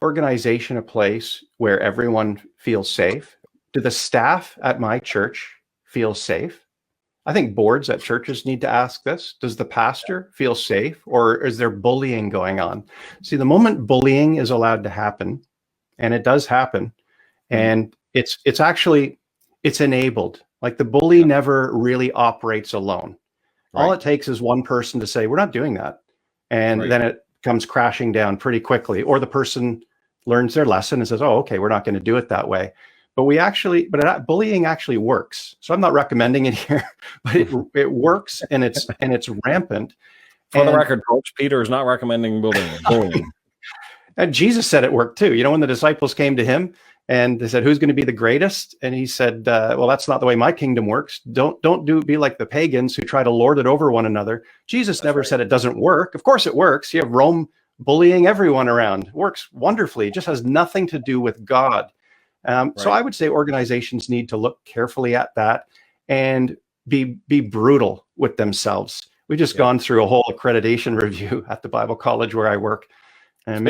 organization a place where everyone feels safe? Do the staff at my church feel safe? I think boards at churches need to ask this. Does the pastor feel safe, or is there bullying going on? See, the moment bullying is allowed to happen, and it does happen, and it's enabled. Like the bully never really operates alone. All it takes is one person to say, we're not doing that. And then it comes crashing down pretty quickly. Or the person learns their lesson and says, oh, okay, we're not going to do it that way. But bullying actually works. So I'm not recommending it here, but it works, and it's rampant. For the record, folks, Peter is not recommending bullying. And Jesus said it worked too. When the disciples came to him and they said, who's going to be the greatest? And he said, well, that's not the way my kingdom works. Don't be like the pagans who try to lord it over one another. Jesus never said it doesn't work. Of course it works. You have Rome bullying everyone around. It works wonderfully. It just has nothing to do with God. So I would say organizations need to look carefully at that and be brutal with themselves. We've just gone through a whole accreditation review at the Bible college where I work. And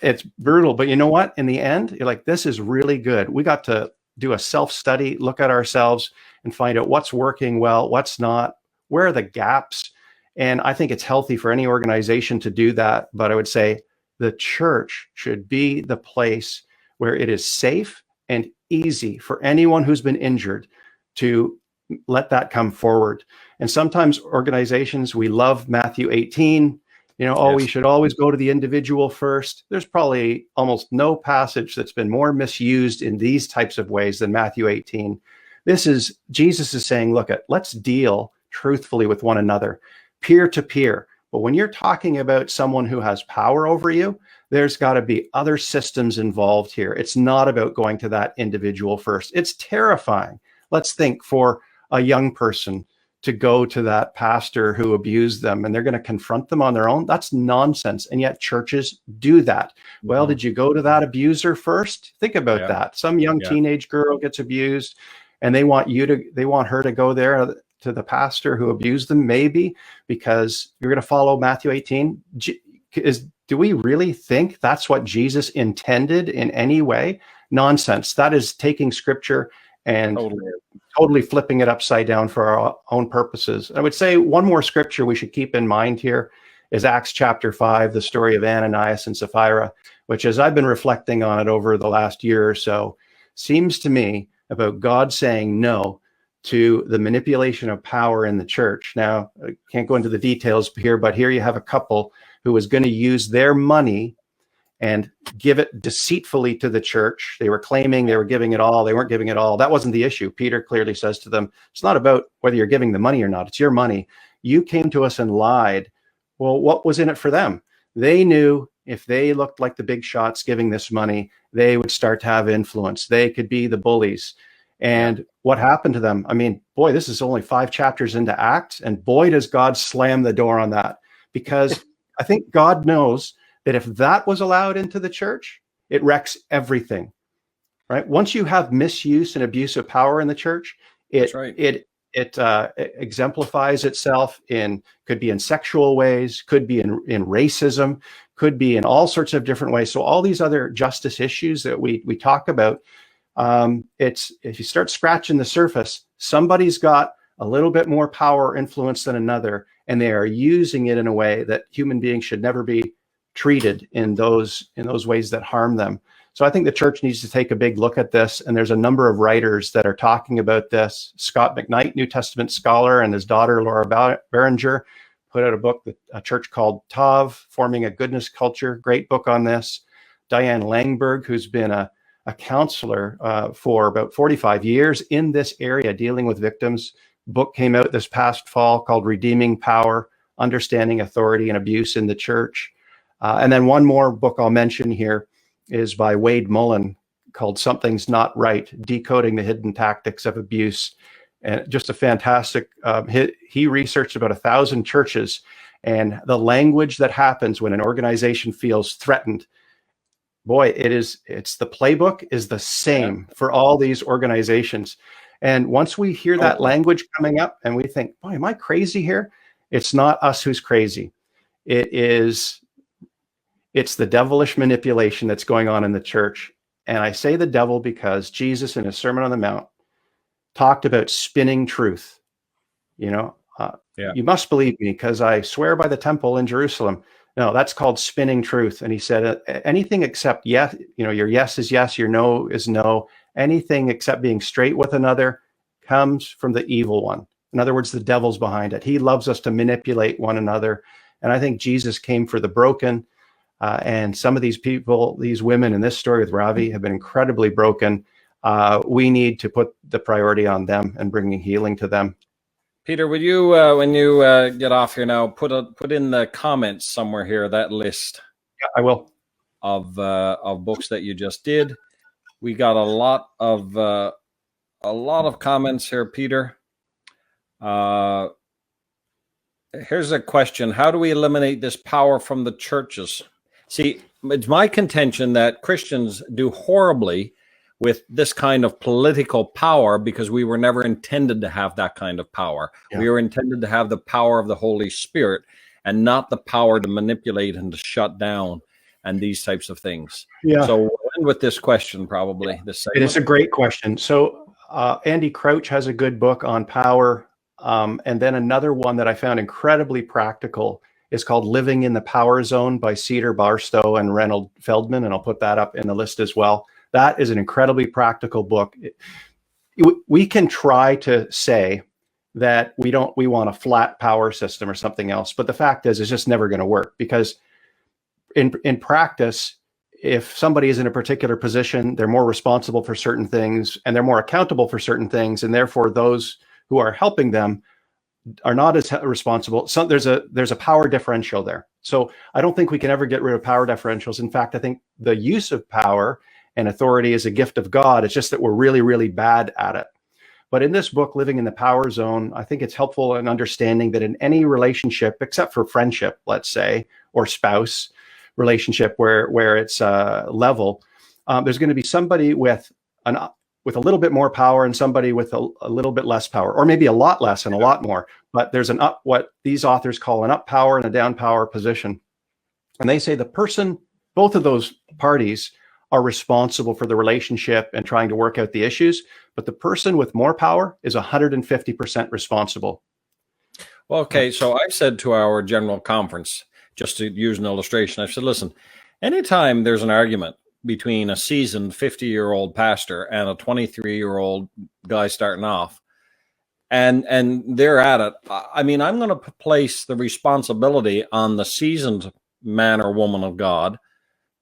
it's brutal. But you know what? In the end, you're like, this is really good. We got to do a self-study, look at ourselves and find out what's working well, what's not, where are the gaps. And I think it's healthy for any organization to do that. But I would say the church should be the place where it is safe and easy for anyone who's been injured to let that come forward. And sometimes organizations, we love Matthew 18, we should always go to the individual first. There's probably almost no passage that's been more misused in these types of ways than Matthew 18. Jesus is saying, look, let's deal truthfully with one another, peer to peer. But when you're talking about someone who has power over you, There's got to be other systems involved here. It's not about going to that individual first. It's terrifying. Let's think for a young person to go to that pastor who abused them and they're going to confront them on their own. That's nonsense. And yet churches do that. Well, did you go to that abuser first? Think about that. Some young teenage girl gets abused and they want her to go there to the pastor who abused them, maybe because you're going to follow Matthew 18. Do we really think that's what Jesus intended in any way? Nonsense. That is taking scripture and totally flipping it upside down for our own purposes. I would say one more scripture we should keep in mind here is Acts chapter 5, the story of Ananias and Sapphira, which, as I've been reflecting on it over the last year or so, seems to me about God saying no to the manipulation of power in the church. Now, I can't go into the details here, but here you have a couple who was going to use their money and give it deceitfully to the church. They were claiming they were giving it all. They weren't giving it all. That wasn't the issue. Peter clearly says to them, it's not about whether you're giving the money or not. It's your money. You came to us and lied. Well, what was in it for them? They knew if they looked like the big shots giving this money, they would start to have influence. They could be the bullies. And what happened to them? I mean, boy, this is only 5 chapters into Acts, and boy, does God slam the door on that, because I think God knows that if that was allowed into the church, it wrecks everything, right? Once you have misuse and abuse of power in the church, it exemplifies itself could be in sexual ways, could be in racism, could be in all sorts of different ways. So all these other justice issues that we talk about, if you start scratching the surface, somebody's got a little bit more power or influence than another, and they are using it in a way that human beings should never be treated in those ways that harm them. So I think the church needs to take a big look at this. And there's a number of writers that are talking about this. Scott McKnight, New Testament scholar, and his daughter, Laura Berenger, put out a book, a church called Tav, Forming a Goodness Culture. Great book on this. Diane Langberg, who's been a counselor for about 45 years in this area, dealing with victims. Book came out this past fall called Redeeming Power, Understanding Authority and Abuse in the Church. And then one more book I'll mention here is by Wade Mullen called Something's Not Right, Decoding the Hidden Tactics of Abuse. And just a fantastic, he researched about 1,000 churches and the language that happens when an organization feels threatened. Boy, it's the playbook is the same for all these organizations. And once we hear that language coming up and we think, boy, am I crazy here? It's not us who's crazy. It's the devilish manipulation that's going on in the church. And I say the devil because Jesus in his Sermon on the Mount talked about spinning truth. You must believe me because I swear by the temple in Jerusalem. No, that's called spinning truth. And he said, anything except yes, your yes is yes, your no is no. Anything except being straight with another comes from the evil one. In other words, the devil's behind it. He loves us to manipulate one another. And I think Jesus came for the broken. And some of these people, these women in this story with Ravi have been incredibly broken. We need to put the priority on them and bringing healing to them. Peter, would you, when you get off here now, put in the comments somewhere here that list? Yeah, I will. Of books that you just did. We got a lot of comments here, Peter. Here's a question: how do we eliminate this power from the churches? See, it's my contention that Christians do horribly with this kind of political power because we were never intended to have that kind of power. Yeah. We were intended to have the power of the Holy Spirit and not the power to manipulate and to shut down and these types of things. Yeah. So we'll end with this question probably. This it is a great question. So Andy Crouch has a good book on power. And then another one that I found incredibly practical is called Living in the Power Zone by Cedar Barstow and Reynold Feldman. And I'll put that up in the list as well. That is an incredibly practical book. We can try to say that we want a flat power system or something else, but the fact is it's just never going to work because in practice, if somebody is in a particular position, they're more responsible for certain things and they're more accountable for certain things. And therefore those who are helping them are not as responsible. So there's a power differential there. So I don't think we can ever get rid of power differentials. In fact, I think the use of power and authority is a gift of God. It's just that we're really, really bad at it. But in this book, Living in the Power Zone, I think it's helpful in understanding that in any relationship, except for friendship, let's say, or spouse relationship where it's level, there's going to be somebody with a little bit more power and somebody with a little bit less power, or maybe a lot less and a lot more. But there's what these authors call an up power and a down power position. And they say the person, both of those parties are responsible for the relationship and trying to work out the issues. But the person with more power is 150% responsible. Well, okay, so I said to our general conference, just to use an illustration, I said, listen, anytime there's an argument between a seasoned 50-year-old pastor and a 23-year-old guy starting off, and they're at it, I mean, I'm going to place the responsibility on the seasoned man or woman of God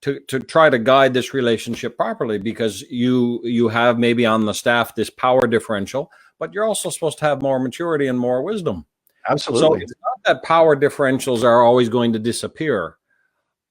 to try to guide this relationship properly, because you have maybe on the staff this power differential, but you're also supposed to have more maturity and more wisdom. Absolutely. So it's not that power differentials are always going to disappear,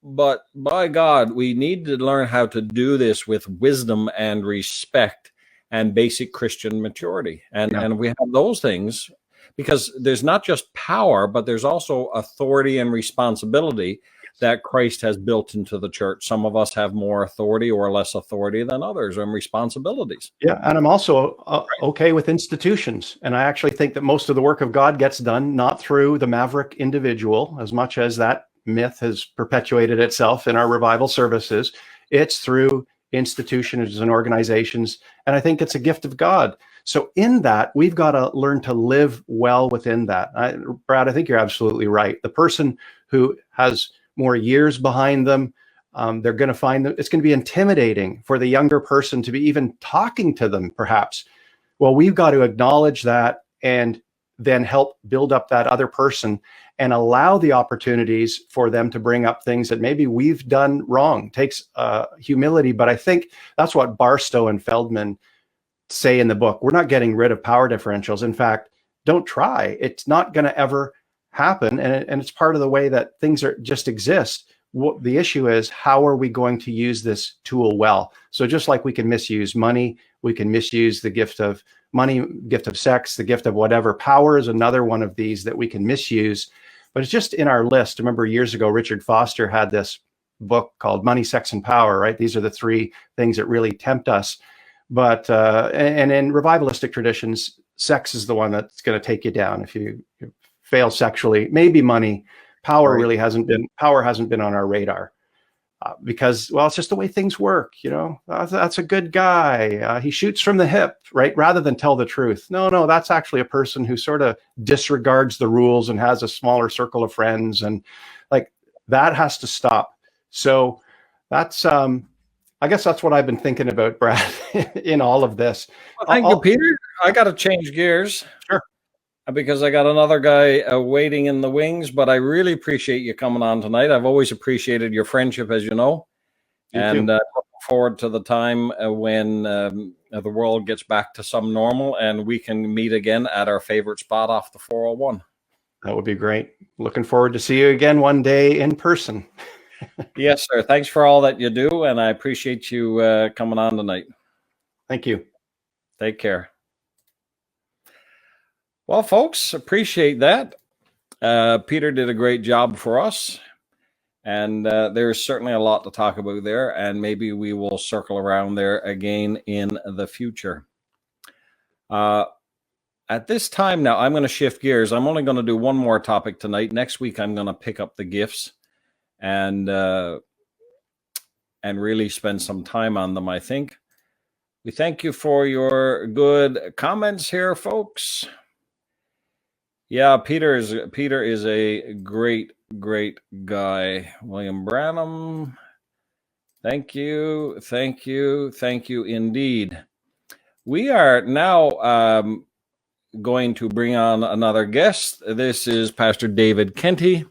but by God, we need to learn how to do this with wisdom and respect and basic Christian maturity. And we have those things because there's not just power, but there's also authority and responsibility that Christ has built into the church. Some of us have more authority or less authority than others, and responsibilities. Yeah, and I'm also okay with institutions. And I actually think that most of the work of God gets done not through the maverick individual, as much as that myth has perpetuated itself in our revival services. It's through institutions and organizations. And I think it's a gift of God. So in that, we've got to learn to live well within that. Brad, I think you're absolutely right. The person who has more years behind them, they're going to find that it's going to be intimidating for the younger person to be even talking to them, perhaps. Well, we've got to acknowledge that and then help build up that other person and allow the opportunities for them to bring up things that maybe we've done wrong. Takes humility, but I think that's what Barstow and Feldman say in the book. We're not getting rid of power differentials. In fact, don't try. It's not going to ever happen, and it's part of the way that things just exist. What the issue is, how are we going to use this tool well? So just like we can misuse money, we can misuse the gift of money, gift of sex, the gift of whatever. Power is another one of these that we can misuse, but it's just in our list. Remember years ago, Richard Foster had this book called Money, Sex, and Power, right? These are the three things that really tempt us. But and in revivalistic traditions, sex is the one that's going to take you down if you fail sexually. Maybe money. Power really hasn't been on our radar because, well, it's just the way things work. You know, that's a good guy. He shoots from the hip, right? Rather than tell the truth. No, that's actually a person who sort of disregards the rules and has a smaller circle of friends, and like that has to stop. So that's I guess that's what I've been thinking about, Brad, in all of this. Well, thank you, Peter. I got to change gears. Sure. Because I got another guy waiting in the wings, but I really appreciate you coming on tonight. I've always appreciated your friendship, as you know, and looking forward to the time when the world gets back to some normal and we can meet again at our favorite spot off the 401. That would be great. Looking forward to see you again one day in person. Yes, sir. Thanks for all that you do, and I appreciate you coming on tonight. Thank you. Take care. Well, folks, appreciate that. Peter did a great job for us, and there's certainly a lot to talk about there, and maybe we will circle around there again in the future. At this time now, I'm going to shift gears. I'm only going to do one more topic tonight. Next week, I'm going to pick up the gifts and really spend some time on them, I think. We thank you for your good comments here, folks. Yeah, Peter is a great guy. William Branham, thank you indeed. We are now going to bring on another guest. This is Pastor David Kenty,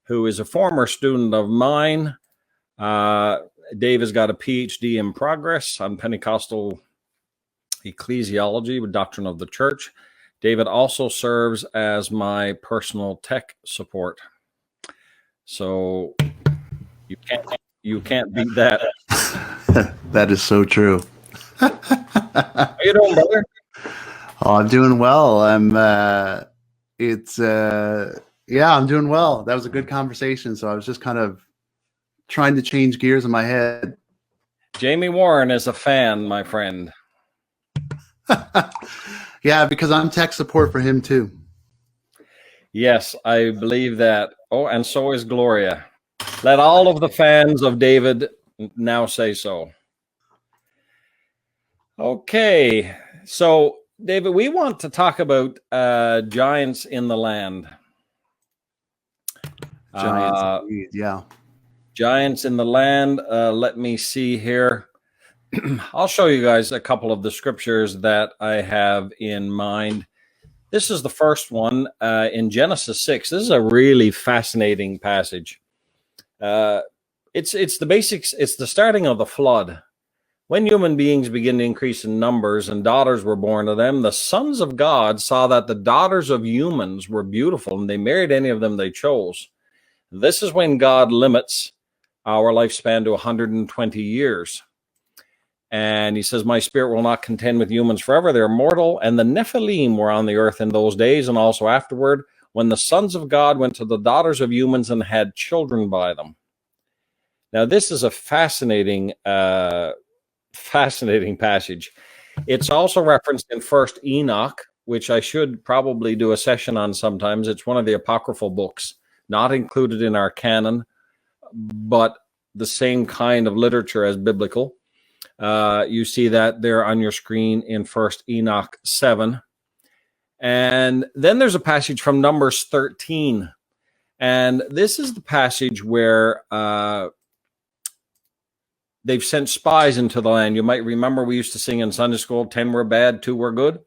who is a former student of mine. Dave has got a PhD in progress on Pentecostal ecclesiology with doctrine of the church. David also serves as my personal tech support. So you can't beat that. That is so true. How you doing, brother? Oh, I'm doing well. I'm doing well. That was a good conversation. So I was just kind of trying to change gears in my head. Jamie Warren is a fan, my friend. Yeah, because I'm tech support for him too. Yes, I believe that. Oh, and so is Gloria. Let all of the fans of David now say so. Okay, so David, we want to talk about giants in the land. Giants, indeed, yeah. Giants in the land. Let me see here. I'll show you guys a couple of the scriptures that I have in mind. This is the first one in Genesis 6. This is a really fascinating passage. It's the basics. It's the starting of the flood. When human beings begin to increase in numbers and daughters were born to them, the sons of God saw that the daughters of humans were beautiful and they married any of them they chose. This is when God limits our lifespan to 120 years. And he says, my spirit will not contend with humans forever. They're mortal. And the Nephilim were on the earth in those days and also afterward, when the sons of God went to the daughters of humans and had children by them. Now, this is a fascinating passage. It's also referenced in First Enoch, which I should probably do a session on sometimes. It's one of the apocryphal books, not included in our canon, but the same kind of literature as biblical. You see that there on your screen in First Enoch 7. And then there's a passage from Numbers 13. And this is the passage where they've sent spies into the land. You might remember we used to sing in Sunday school, 10 were bad, 2 were good.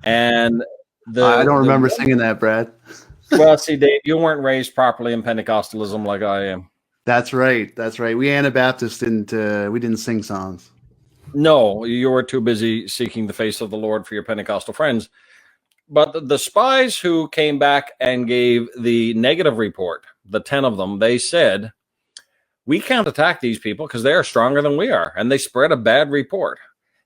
And I don't remember singing that, Brad. Well, see, Dave, you weren't raised properly in Pentecostalism like I am. That's right. That's right. We Anabaptists didn't sing songs. No, you were too busy seeking the face of the Lord for your Pentecostal friends. But the spies who came back and gave the negative report, the 10 of them, they said, we can't attack these people because they are stronger than we are. And they spread a bad report.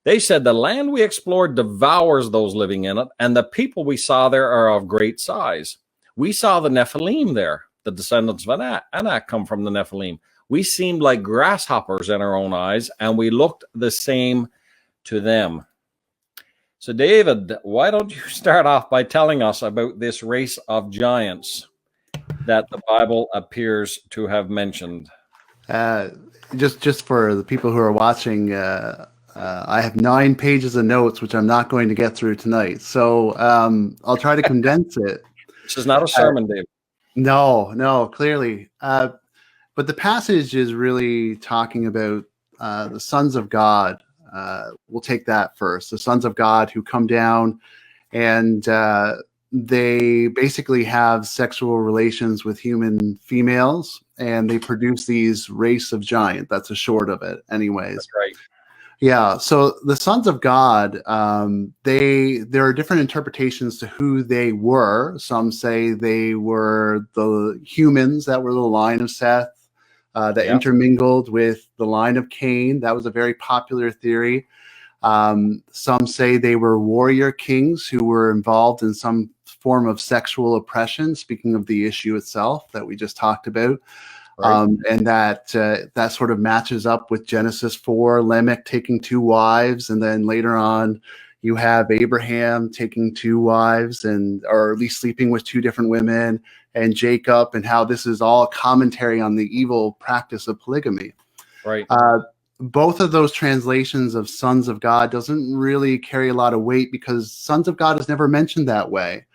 They said the land we explored devours those living in it, and the people we saw there are of great size. We saw the Nephilim there. The descendants of Anak come from the Nephilim. We seemed like grasshoppers in our own eyes, and we looked the same to them. So, David, why don't you start off by telling us about this race of giants that the Bible appears to have mentioned? Just for the people who are watching, I have 9 pages of notes, which I'm not going to get through tonight. So I'll try to condense it. This is not a sermon, David. No, clearly. But the passage is really talking about the sons of God. We'll take that first. The sons of God who come down and they basically have sexual relations with human females, and they produce these race of giant. That's a short of it anyways. That's right. Yeah. So the sons of God, there are different interpretations to who they were. Some say they were the humans that were the line of Seth that intermingled with the line of Cain. That was a very popular theory. Some say they were warrior kings who were involved in some form of sexual oppression, speaking of the issue itself that we just talked about. Right. And that sort of matches up with Genesis 4, Lamech taking 2 wives, and then later on you have Abraham taking 2 wives, or at least sleeping with 2 different women, and Jacob, and how this is all a commentary on the evil practice of polygamy. Right. Both of those translations of sons of God doesn't really carry a lot of weight because sons of God is never mentioned that way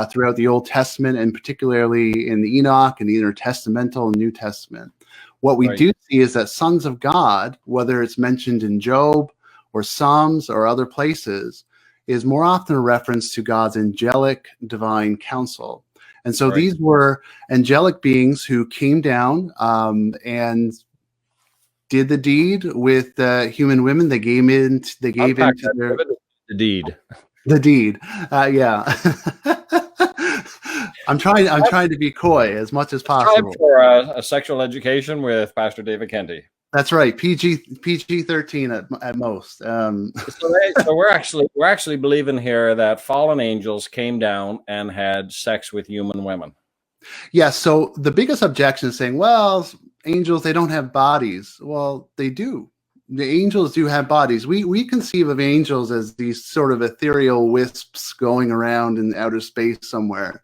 throughout the Old Testament, and particularly in the Enoch and the Intertestamental and New Testament. What we do see is that sons of God, whether it's mentioned in Job or Psalms or other places, is more often a reference to God's angelic divine counsel. And so these were angelic beings who came down and did the deed with human women. They gave into their the deed. The deed, yeah. I'm trying to be coy as much as Time possible. for a sexual education with Pastor David Kenty. That's right. PG-13 at most. So we're actually believing here that fallen angels came down and had sex with human women. Yeah. So the biggest objection is saying, well, angels, they don't have bodies. Well, they do. The angels do have bodies. We conceive of angels as these sort of ethereal wisps going around in outer space somewhere.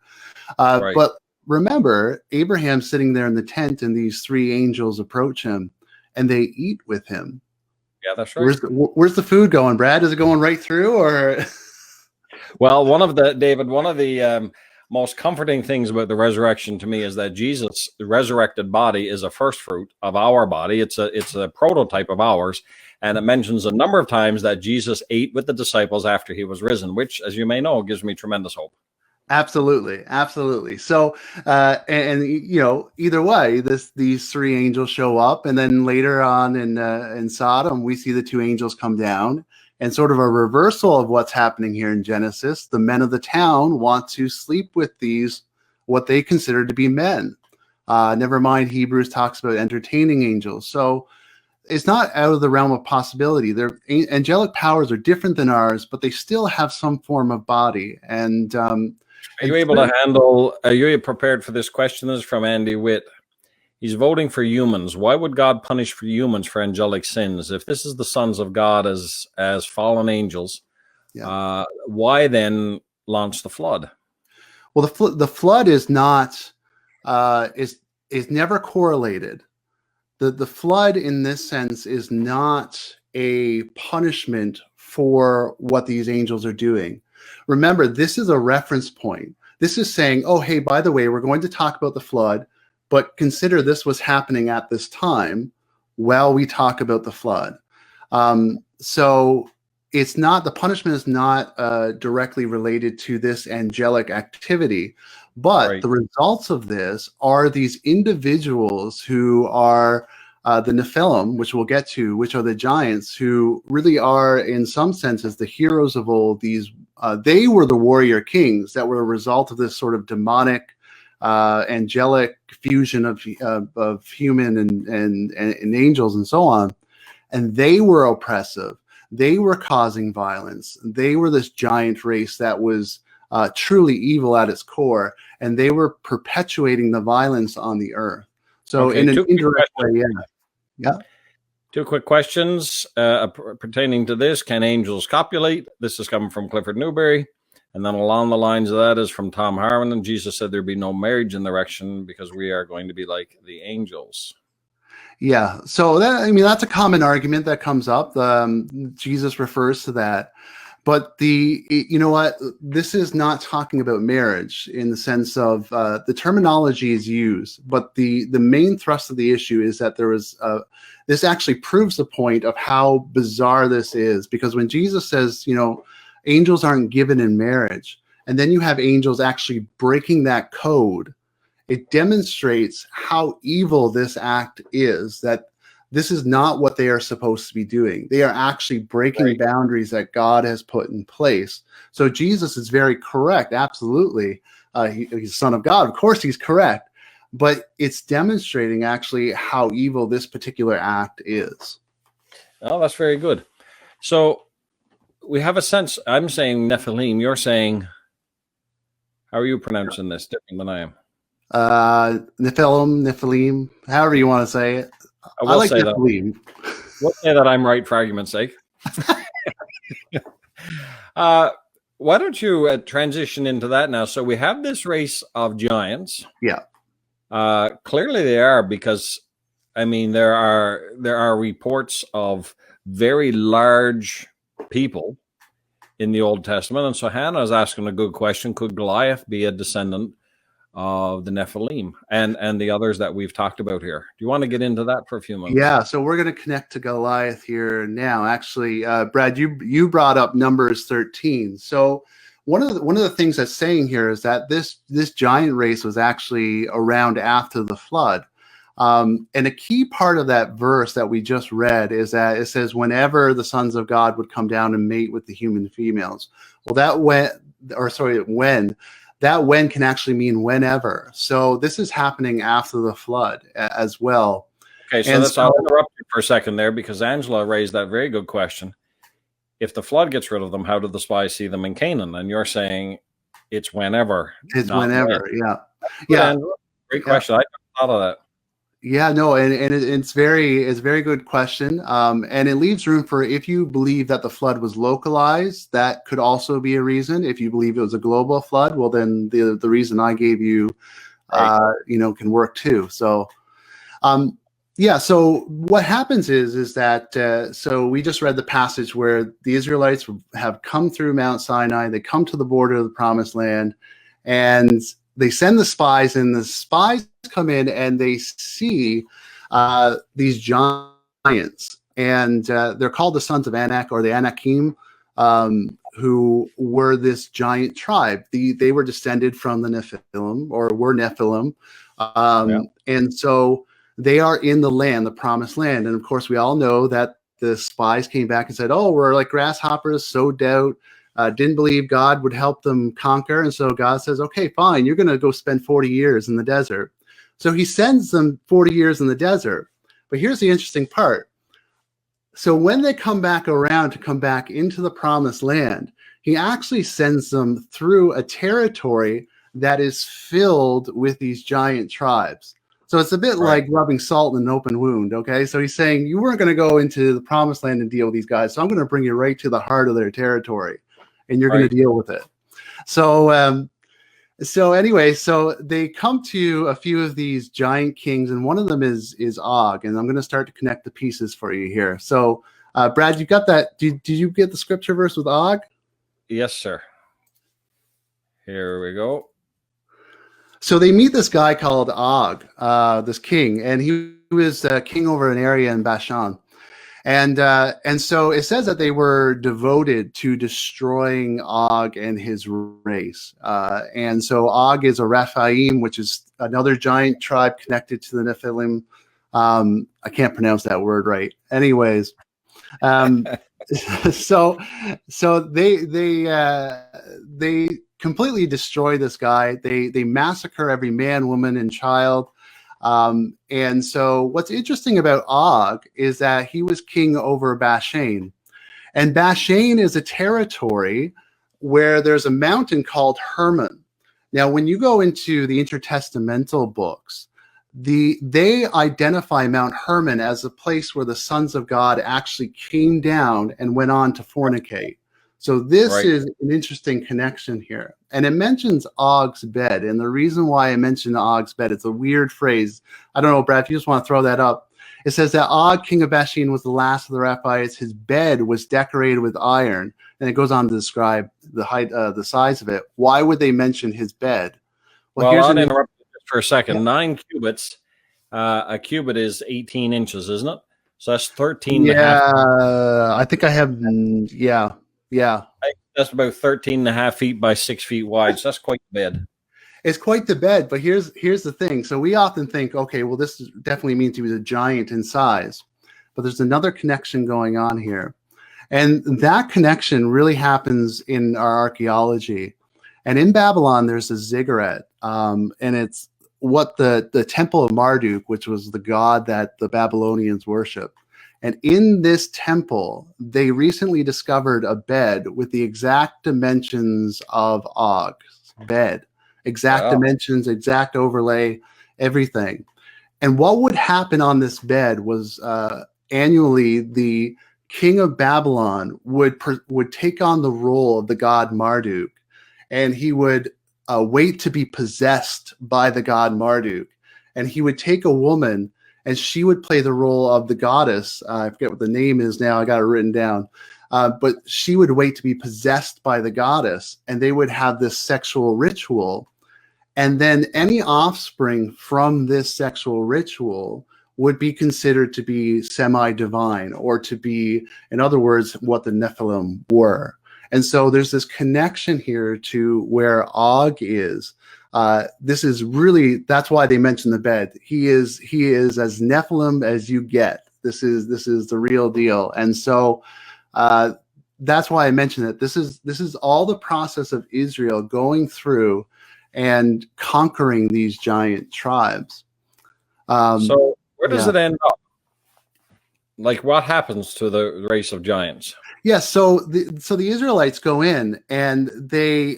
Right. But remember, Abraham's sitting there in the tent, and these three angels approach him, and they eat with him. Yeah, that's right. Where's the food going, Brad? Is it going right through, or? Well, one of the most comforting things about the resurrection to me is that Jesus' resurrected body is a first fruit of our body. It's a prototype of ours, and it mentions a number of times that Jesus ate with the disciples after he was risen, which, as you may know, gives me tremendous hope. Absolutely. So, and either way, these three angels show up, and then later on in Sodom, we see the two angels come down, and sort of a reversal of what's happening here in Genesis. The men of the town want to sleep with these what they consider to be men. Never mind, Hebrews talks about entertaining angels. So it's not out of the realm of possibility. Their angelic powers are different than ours, but they still have some form of body. And are you prepared for this question? This is from Andy Witt. He's voting for humans. Why would God punish for humans for angelic sins? If this is the sons of God as fallen angels, why then launch the flood? Well, the flood is not is never correlated. The flood in this sense is not a punishment for what these angels are doing. Remember, this is a reference point. This is saying, oh, hey, by the way, we're going to talk about the flood, but consider this was happening at this time while we talk about the flood. So it's not, the punishment is not directly related to this angelic activity, but the results of this are these individuals who are the Nephilim, which we'll get to, which are the giants who really are, in some senses, the heroes of old. They were the warrior kings that were a result of this sort of demonic, angelic fusion of human and angels and so on. And they were oppressive. They were causing violence. They were this giant race that was truly evil at its core, and they were perpetuating the violence on the earth. So in an indirect way, yeah. Two quick questions pertaining to this. Can angels copulate? This is coming from Clifford Newberry. And then along the lines of that is from Tom Harmon. And Jesus said there'd be no marriage in the resurrection because we are going to be like the angels. Yeah. So that's a common argument that comes up. Jesus refers to that. But you know what? This is not talking about marriage in the sense of the terminology is used, but the main thrust of the issue is that this actually proves the point of how bizarre this is, because when Jesus says, angels aren't given in marriage, and then you have angels actually breaking that code, it demonstrates how evil this act is, that this is not what they are supposed to be doing. They are actually breaking boundaries that God has put in place. So Jesus is very correct. Absolutely. He's the Son of God. Of course, he's correct. But it's demonstrating actually how evil this particular act is. Oh, that's very good. So we have a sense. I'm saying Nephilim. You're saying, how are you pronouncing this different than I am? Nephilim, however you want to say it. I like Nephilim. We'll say that I'm right for argument's sake. Why don't you transition into that now? So we have this race of giants. Yeah. Clearly they are, because there are reports of very large people in the Old Testament. And so Hannah is asking a good question. Could Goliath be a descendant of the Nephilim and the others that we've talked about here? Do you want to get into that for a few minutes? Yeah, so we're going to connect to Goliath here now. Actually, Brad, you brought up Numbers 13. So one of the things that's saying here is that this giant race was actually around after the flood. And a key part of that verse that we just read is that it says, whenever the sons of God would come down and mate with the human females. Well, when that when can actually mean whenever. So this is happening after the flood as well. Okay, so I'll interrupt you for a second there, because Angela raised that very good question. If the flood gets rid of them, how do the spies see them in Canaan? And you're saying it's whenever. It's whenever, when. yeah. Yeah. Angela. Great question. I never thought of that. Yeah, no, and it's a very good question, and it leaves room for, if you believe that the flood was localized, that could also be a reason. If you believe it was a global flood, well, then the reason I gave you, can work too. So, yeah. So what happens is that so we just read the passage where the Israelites have come through Mount Sinai, they come to the border of the Promised Land, and they send the spies, and the spies come in and they see these giants, and they're called the sons of Anak, or the Anakim, who were this giant tribe. They were descended from the Nephilim, or were Nephilim, and so they are in the land, the Promised Land. And of course, we all know that the spies came back and said, "Oh, we're like grasshoppers, sowed doubt." Didn't believe God would help them conquer. And so God says, okay, fine, you're going to go spend 40 years in the desert. So he sends them 40 years in the desert. But here's the interesting part. So when they come back around to come back into the Promised Land, he actually sends them through a territory that is filled with these giant tribes. So it's a bit like rubbing salt in an open wound, okay? So he's saying, you weren't going to go into the Promised Land and deal with these guys, so I'm going to bring you right to the heart of their territory, and you're going to deal with it. So anyway, so they come to a few of these giant kings, and one of them is Og, and I'm going to start to connect the pieces for you here. So, Brad, you got that? Did you get the scripture verse with Og? Yes, sir. Here we go. So they meet this guy called Og, this king, and he was king over an area in Bashan. And so it says that they were devoted to destroying Og and his race. And so Og is a Rephaim, which is another giant tribe connected to the Nephilim. I can't pronounce that word right. Anyways, so they completely destroy this guy. They massacre every man, woman, and child. And so what's interesting about Og is that he was king over Bashan. And Bashan is a territory where there's a mountain called Hermon. Now, when you go into the intertestamental books, they identify Mount Hermon as a place where the sons of God actually came down and went on to fornicate. So this is an interesting connection here. And it mentions Og's bed. And the reason why I mentioned Og's bed, it's a weird phrase. I don't know, Brad, if you just want to throw that up. It says that Og, king of Bashan, was the last of the Rephaites. His bed was decorated with iron. And it goes on to describe the height, the size of it. Why would they mention his bed? Well, I'll interrupt you just for a second. Yeah. 9 cubits. A cubit is 18 inches, isn't it? So that's 13 and a half. I think I have, yeah. That's about 13 and a half feet by 6 feet wide. So that's quite the bed. It's quite the bed, but here's the thing. So we often think, okay, well, this definitely means he was a giant in size. But there's another connection going on here. And that connection really happens in our archaeology. And in Babylon, there's a ziggurat. And it's what the temple of Marduk, which was the god that the Babylonians worship. And in this temple, they recently discovered a bed with the exact dimensions of Og's bed. Exact dimensions, exact overlay, everything. And what would happen on this bed was annually the king of Babylon would take on the role of the god Marduk, and he would wait to be possessed by the god Marduk. And he would take a woman, and she would play the role of the goddess. I forget what the name is now. I got it written down. But she would wait to be possessed by the goddess, and they would have this sexual ritual. And then any offspring from this sexual ritual would be considered to be semi-divine, or to be, in other words, what the Nephilim were. And so there's this connection here to where Og is. This is really, that's why they mention the bed. He is as Nephilim as you get. This is the real deal. And so that's why I mentioned it. This is all the process of Israel going through and conquering these giant tribes. So where does yeah. it end up? Like, what happens to the race of giants? Yes, so the Israelites go in, and they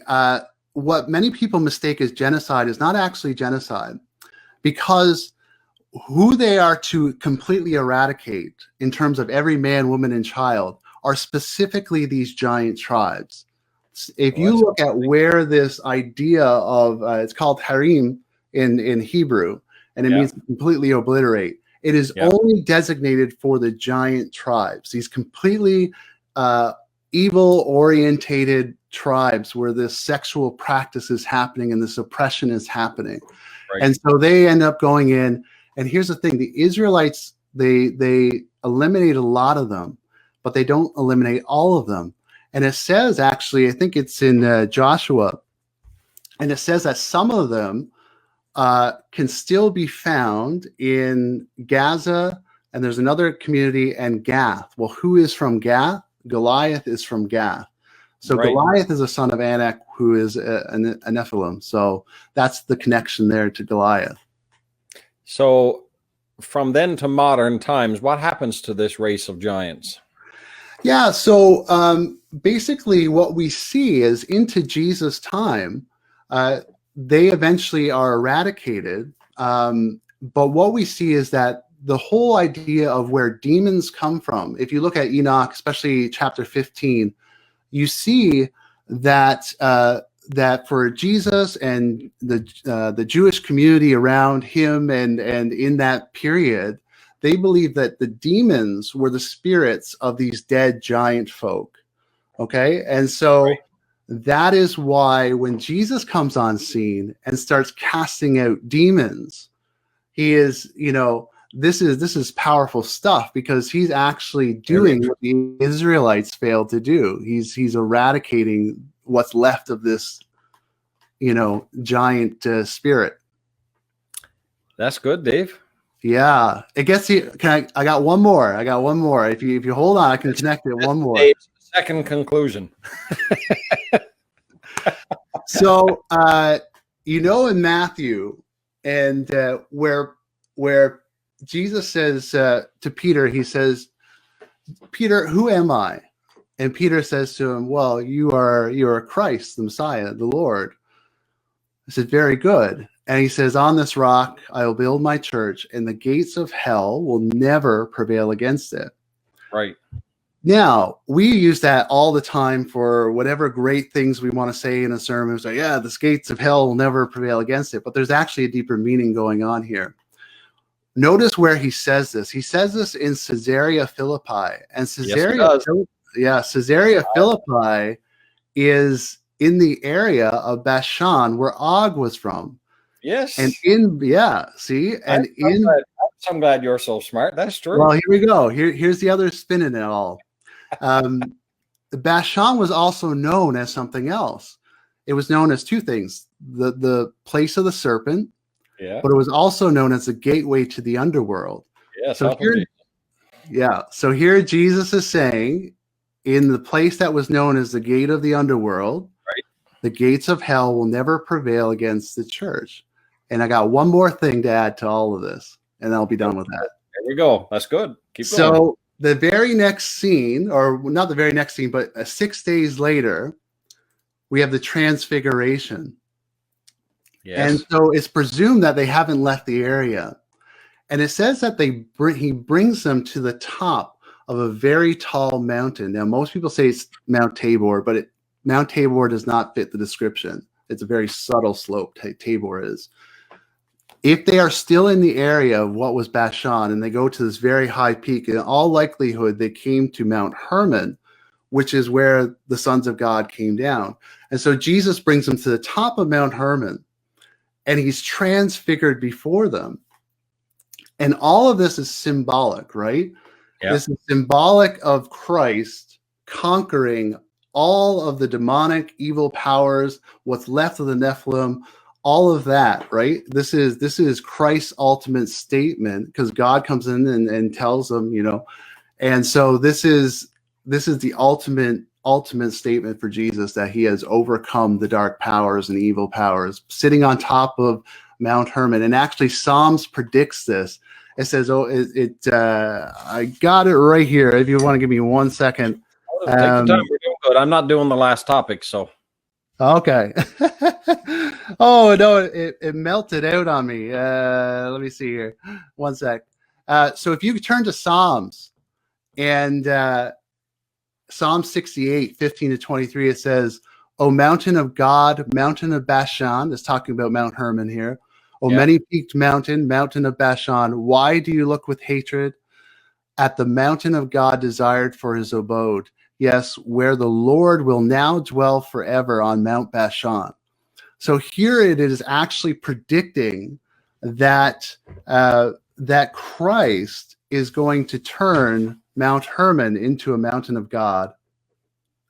what many people mistake as genocide is not actually genocide, because who they are to completely eradicate in terms of every man, woman, and child are specifically these giant tribes. If you look at where this idea of it's called harim in Hebrew, and it means to completely obliterate. It is only designated for the giant tribes, these completely evil-orientated tribes where this sexual practice is happening and this oppression is happening. Right. And so they end up going in. And here's the thing: the Israelites, they eliminate a lot of them, but they don't eliminate all of them. And it says, actually, I think it's in Joshua, and it says that some of them can still be found in Gaza, and there's another community, and Gath. Well, who is from Gath? Goliath is from Gath. So Goliath is a son of Anak, who is a Nephilim. So that's the connection there to Goliath. So from then to modern times, what happens to this race of giants? Yeah, so basically what we see is into Jesus' time, they eventually are eradicated. But what we see is that the whole idea of where demons come from, if you look at Enoch, especially chapter 15, you see that that for Jesus and the Jewish community around him and in that period, they believed that the demons were the spirits of these dead giant folk. Okay, and so that is why when Jesus comes on scene and starts casting out demons, he is, this is powerful stuff, because he's actually doing what the Israelites failed to do. He's eradicating what's left of this, giant spirit. That's good, Dave. Yeah, it gets you. I got one more. If you hold on, I can connect it one more. Dave's second conclusion. So, in Matthew, and where Jesus says to Peter, he says, "Peter, who am I?" And Peter says to him, "Well, you are Christ, the Messiah, the Lord." I said, "Very good." And he says, "On this rock I will build my church, and the gates of hell will never prevail against it." Right. Now, we use that all the time for whatever great things we want to say in a sermon. So, yeah, the gates of hell will never prevail against it. But there's actually a deeper meaning going on here. Notice where he says this. He says this in Caesarea Philippi. And Caesarea Philippi is in the area of Bashan, where Og was from. Yes. And I'm glad you're so smart. That's true. Well, here we go. Here's the other spin in it all. Bashan was also known as something else. It was known as two things: the place of the serpent, but it was also known as the gateway to the underworld. Yes. So here Jesus is saying, in the place that was known as the gate of the underworld, the gates of hell will never prevail against the church. And I got one more thing to add to all of this, and I'll be done with that. There we go. That's good. Keep going. So the very next scene, or not the very next scene, but 6 days later, we have the transfiguration. Yes. And so it's presumed that they haven't left the area. And it says that he brings them to the top of a very tall mountain. Now, most people say it's Mount Tabor, but Mount Tabor does not fit the description. It's a very subtle slope, Tabor is. If they are still in the area of what was Bashan and they go to this very high peak, in all likelihood, they came to Mount Hermon, which is where the sons of God came down. And so Jesus brings them to the top of Mount Hermon, and he's transfigured before them. And all of this is symbolic, right? Yeah. This is symbolic of Christ conquering all of the demonic evil powers, what's left of the Nephilim, all of that, right? This is Christ's ultimate statement, because God comes in and tells them, and so this is the ultimate ultimate statement for Jesus that he has overcome the dark powers and evil powers, sitting on top of Mount Hermon. And actually, Psalms predicts this. It says, I got it right here. If you want to give me 1 second. Take your time. We're doing good. I'm not doing the last topic, so. Okay. Oh, no, it melted out on me. Let me see here. 1 sec. So if you turn to Psalms, and Psalm 68, 15 to 23, it says, O mountain of God, mountain of Bashan. It's talking about Mount Hermon here. O many-peaked mountain, mountain of Bashan, why do you look with hatred at the mountain of God desired for his abode? Yes, where the Lord will now dwell forever on Mount Bashan. So here it is actually predicting that that Christ is going to turn Mount Hermon into a mountain of God.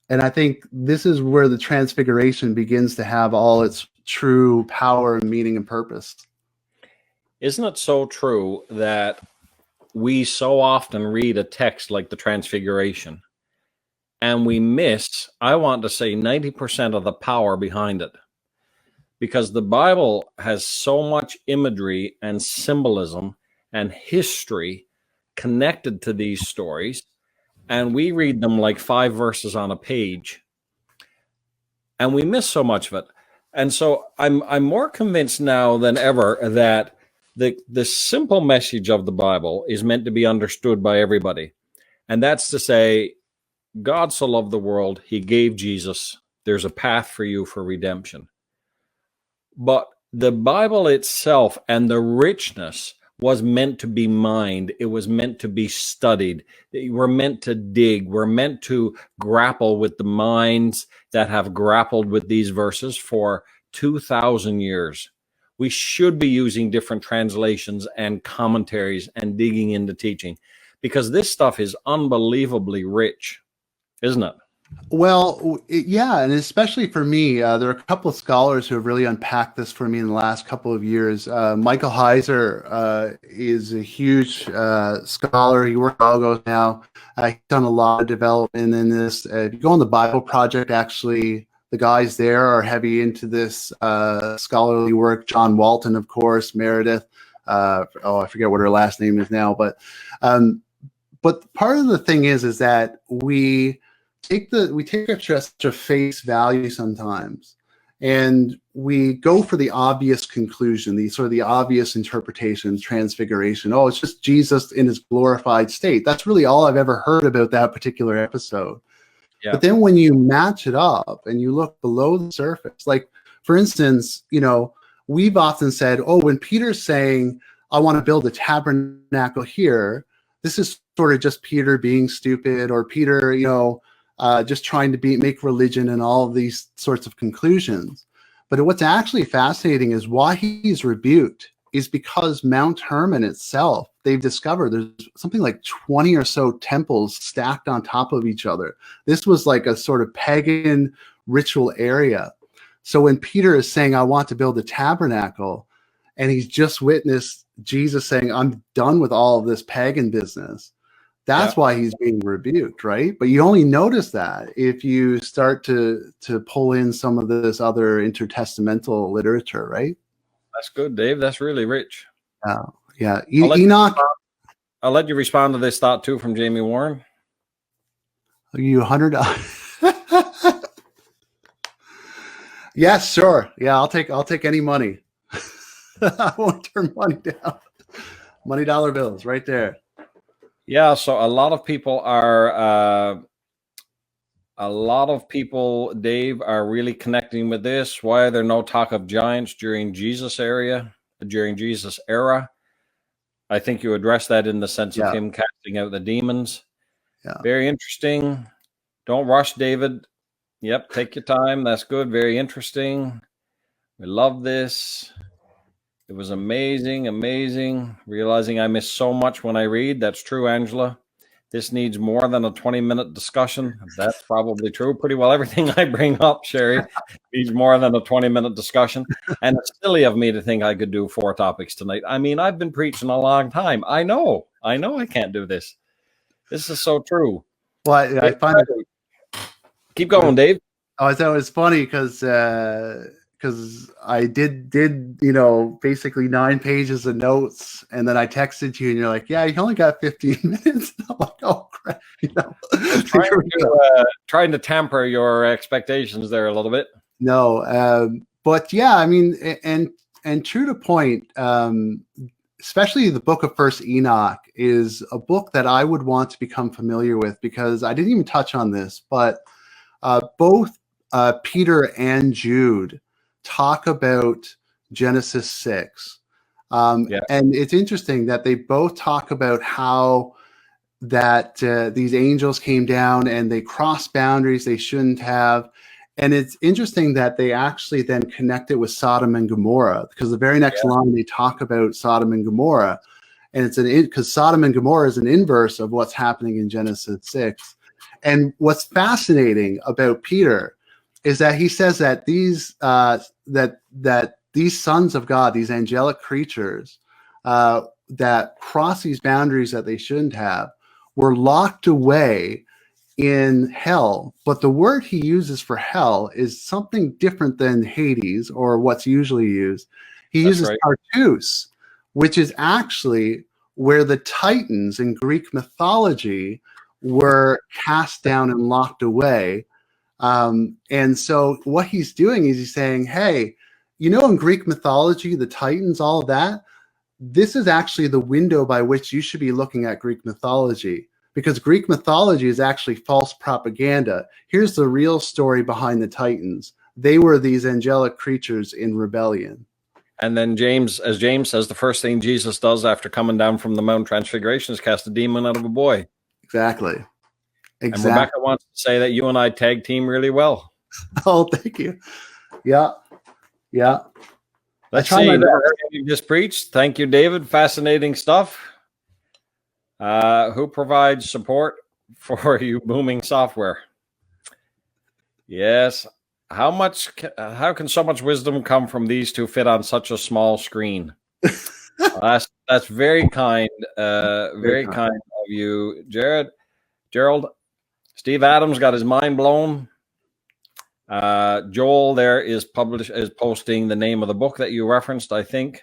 And I think this is where the transfiguration begins to have all its true power and meaning and purpose. Isn't it so true that we so often read a text like the Transfiguration and we miss, I want to say, 90% of the power behind it? Because the Bible has so much imagery and symbolism and history connected to these stories, and we read them like 5 verses on a page, and we miss so much of it. And so I'm more convinced now than ever that the simple message of the Bible is meant to be understood by everybody, and that's to say, God so loved the world, he gave Jesus. There's a path for you for redemption. But the Bible itself and the richness was meant to be mined. It was meant to be studied. We're meant to dig. We're meant to grapple with the minds that have grappled with these verses for 2,000 years. We should be using different translations and commentaries and digging into teaching, because this stuff is unbelievably rich, isn't it? Well, yeah, and especially for me, there are a couple of scholars who have really unpacked this for me in the last couple of years. Michael Heiser is a huge scholar. He works at Algos now. He's done a lot of development in this. If you go on the Bible Project, actually, the guys there are heavy into this scholarly work. John Walton, of course, Meredith. I forget what her last name is now, but part of the thing is that we take our trust to face value sometimes, and we go for the obvious conclusion, the obvious interpretation, transfiguration. Oh, it's just Jesus in his glorified state. That's really all I've ever heard about that particular episode. Yeah. But then when you match it up and you look below the surface, like for instance, we've often said, oh, when Peter's saying, I want to build a tabernacle here, this is sort of just Peter being stupid, or Peter, just trying to make religion and all of these sorts of conclusions. But what's actually fascinating is why he's rebuked is because Mount Hermon itself, they've discovered there's something like 20 or so temples stacked on top of each other. This was like a sort of pagan ritual area. So when Peter is saying, I want to build a tabernacle, and he's just witnessed Jesus saying, I'm done with all of this pagan business, that's why he's being rebuked, right? But you only notice that if you start to pull in some of this other intertestamental literature, right? That's good, Dave. That's really rich. Yeah. Enoch. I'll let you respond to this thought too from Jamie Warren. You $100? Yes, sure. Yeah, I'll take any money. I won't turn money down. Money dollar bills right there. Yeah, so a lot of people, Dave, are really connecting with this. Why are there no talk of giants during Jesus' era? I think you addressed that in the sense of him casting out the demons. Yeah. Very interesting. Don't rush, David. Yep, take your time. That's good. Very interesting. We love this. It was amazing. Realizing I miss so much when I read. That's true, Angela. This needs more than a 20-minute discussion. That's probably true. Pretty well everything I bring up, Sherry, needs more than a 20-minute discussion. And it's silly of me to think I could do 4 topics tonight. I mean, I've been preaching a long time. I know I can't do this. This is so true. Well, I find it. Keep going, Dave. Oh, I thought it was funny because I did basically 9 pages of notes, and then I texted you, and you're like, "Yeah, you only got 15 minutes." I'm like, "Oh crap!" Trying to tamper your expectations there a little bit. No, but yeah, I mean, and true to point, especially the book of First Enoch is a book that I would want to become familiar with, because I didn't even touch on this, but both Peter and Jude talk about Genesis 6. And it's interesting that they both talk about how that these angels came down and they crossed boundaries they shouldn't have. And it's interesting that they actually then connect it with Sodom and Gomorrah, because the very next line they talk about Sodom and Gomorrah, and it's because Sodom and Gomorrah is an inverse of what's happening in Genesis 6. And what's fascinating about Peter is that he says that these that these sons of God, these angelic creatures that cross these boundaries that they shouldn't have, were locked away in hell. But the word he uses for hell is something different than Hades, or what's usually used. He uses Tartarus, which is actually where the Titans in Greek mythology were cast down and locked away. And so what he's doing is he's saying, hey, in Greek mythology, the Titans, all of that, this is actually the window by which you should be looking at Greek mythology, because Greek mythology is actually false propaganda. Here's the real story behind the Titans. They were these angelic creatures in rebellion. And then James says, the first thing Jesus does after coming down from the Mount Transfiguration is cast a demon out of a boy. Exactly. And Rebecca wants to say that you and I tag team really well. Oh, thank you. Yeah. Let's see. You just preached. Thank you, David. Fascinating stuff. Who provides support for you booming software? Yes. How can so much wisdom come from these two fit on such a small screen? That's very kind. Very kind of you, Gerald. Steve Adams got his mind blown. Joel there is posting the name of the book that you referenced, I think.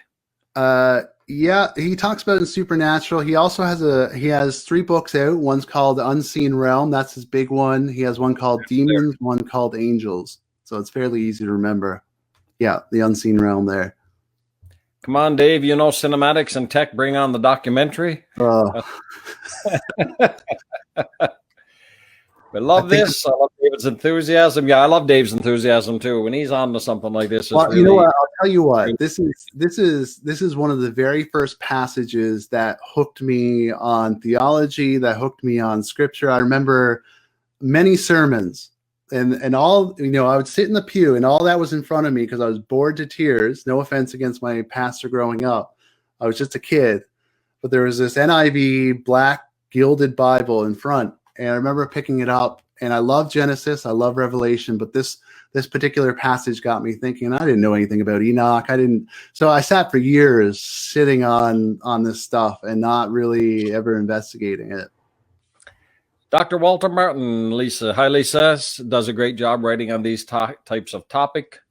Yeah, he talks about it in Supernatural. He also has 3 books out. One's called Unseen Realm. That's his big one. He has one called Demons, one called Angels. So it's fairly easy to remember. Yeah, the Unseen Realm there. Come on, Dave. Cinematics and tech bring on the documentary. I love this. I love David's enthusiasm. Yeah, I love Dave's enthusiasm too. When he's on to something like this, well, you know what? I'll tell you what. This is one of the very first passages that hooked me on theology, that hooked me on scripture. I remember many sermons, and all. I would sit in the pew, and all that was in front of me because I was bored to tears. No offense against my pastor growing up. I was just a kid, but there was this NIV black gilded Bible in front. And I remember picking it up, and I love Genesis, I love Revelation, but this particular passage got me thinking. I didn't know anything about Enoch. So I sat for years sitting on this stuff and not really ever investigating it. Dr. Walter Martin, Lisa. Hi, Lisa. Does a great job writing on these types of topic.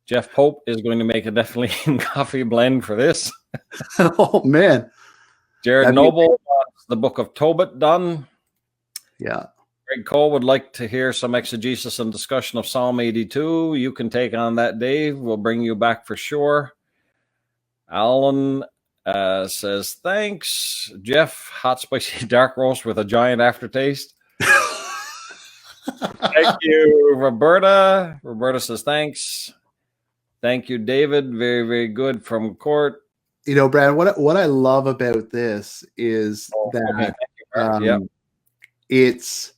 Jeff Pope is going to make a definitely coffee blend for this. Oh, man. Jared Noble wants the book of Tobit done. Yeah. Greg Cole would like to hear some exegesis and discussion of Psalm 82. You can take on that, Dave. We'll bring you back for sure. Alan says, thanks. Jeff, hot spicy dark roast with a giant aftertaste. Thank you, Roberta. Roberta says, thanks. Thank you, David. Very, very good from Court. Brad, what I love about this is that it's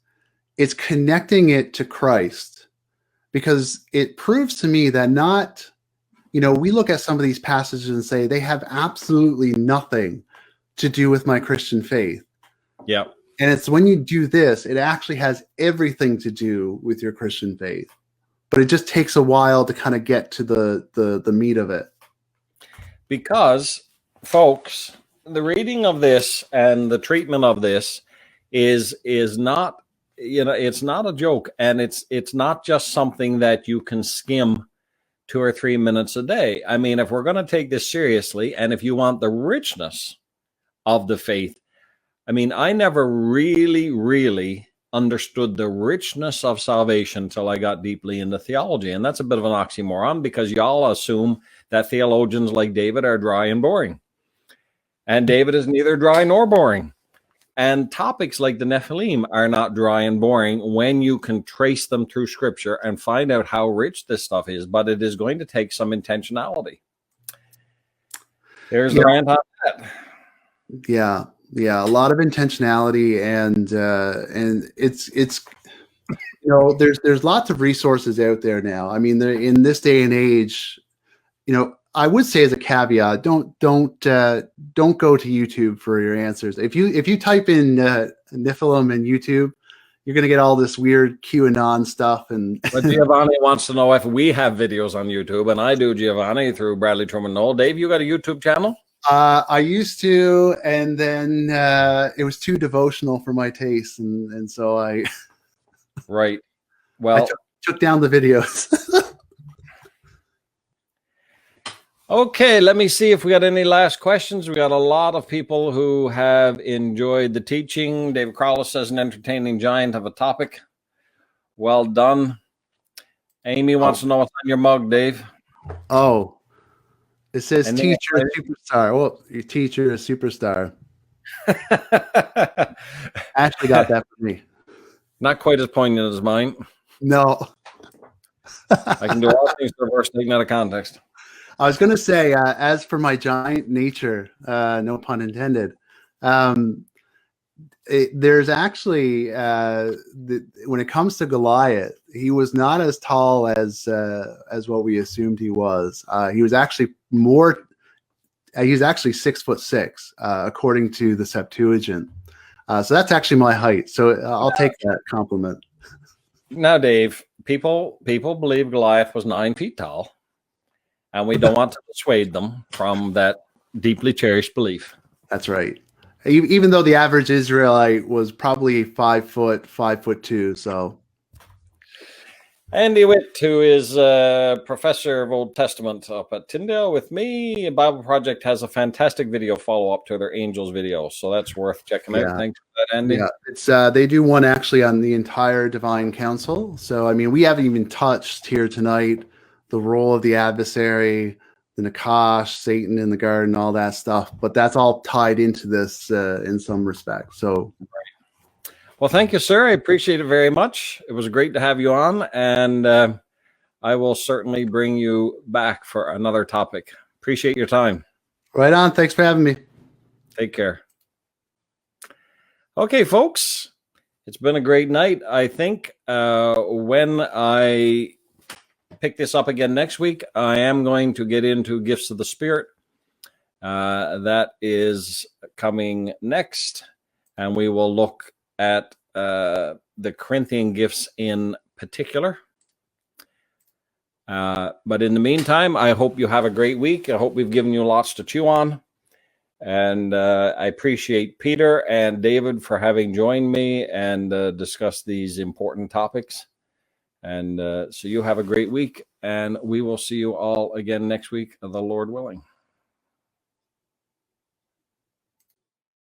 connecting it to Christ, because it proves to me that we look at some of these passages and say they have absolutely nothing to do with my Christian faith. Yeah. And it's when you do this, it actually has everything to do with your Christian faith, but it just takes a while to kind of get to the meat of it. Because, folks, the reading of this and the treatment of this is not it's not a joke, and it's not just something that you can skim 2 or 3 minutes a day. I mean, if we're going to take this seriously, and if you want the richness of the faith, I mean, I never really understood the richness of salvation until I got deeply into theology. And that's a bit of an oxymoron, because y'all assume that theologians like David are dry and boring. And David is neither dry nor boring. And topics like the Nephilim are not dry and boring when you can trace them through Scripture and find out how rich this stuff is. But it is going to take some intentionality. There's the rant on that. Yeah, a lot of intentionality, and it's there's lots of resources out there now. I mean, in this day and age, I would say as a caveat, don't go to YouTube for your answers. If you type in Nephilim in YouTube, you're going to get all this weird QAnon stuff. And but Giovanni wants to know if we have videos on YouTube, and I do, Giovanni, through Bradley Truman Knoll. Dave, you got a YouTube channel? I used to, and then it was too devotional for my taste, and so I right. Well, I took down the videos. Okay, let me see if we got any last questions. We got a lot of people who have enjoyed the teaching. David Crowley says, an entertaining giant of a topic. Well done. Amy wants to know what's on your mug, Dave. Oh, it says teacher superstar. Well, your teacher is superstar. Ashley got that for me. Not quite as poignant as mine. No. I can do all things reverse, taken out of context. I was going to say, as for my giant nature, no pun intended, there's actually, when it comes to Goliath, he was not as tall as what we assumed he was. He was actually he's actually 6'6", according to the Septuagint. So that's actually my height. So I'll take that compliment. Now, Dave, people believe Goliath was 9 feet tall. And we don't want to dissuade them from that deeply cherished belief. That's right. Even though the average Israelite was probably 5 foot, 5'2", so. Andy Witt, who is a professor of Old Testament up at Tyndale with me, Bible Project has a fantastic video follow-up to their Angels video, so that's worth checking out. Thanks for that, Andy. Yeah, it's they do one actually on the entire Divine Council. So, I mean, we haven't even touched here tonight the role of the adversary, the Nakash, Satan in the garden, all that stuff. But that's all tied into this in some respect. So, well, thank you, sir. I appreciate it very much. It was great to have you on, and I will certainly bring you back for another topic. Appreciate your time. Right on. Thanks for having me. Take care. Okay, folks, it's been a great night. I think when I pick this up again next week, I am going to get into Gifts of the Spirit. That is coming next, and we will look at the Corinthian gifts in particular. But in the meantime, I hope you have a great week. I hope we've given you lots to chew on. And I appreciate Peter and David for having joined me and discussed these important topics. And so you have a great week, and we will see you all again next week, the Lord willing.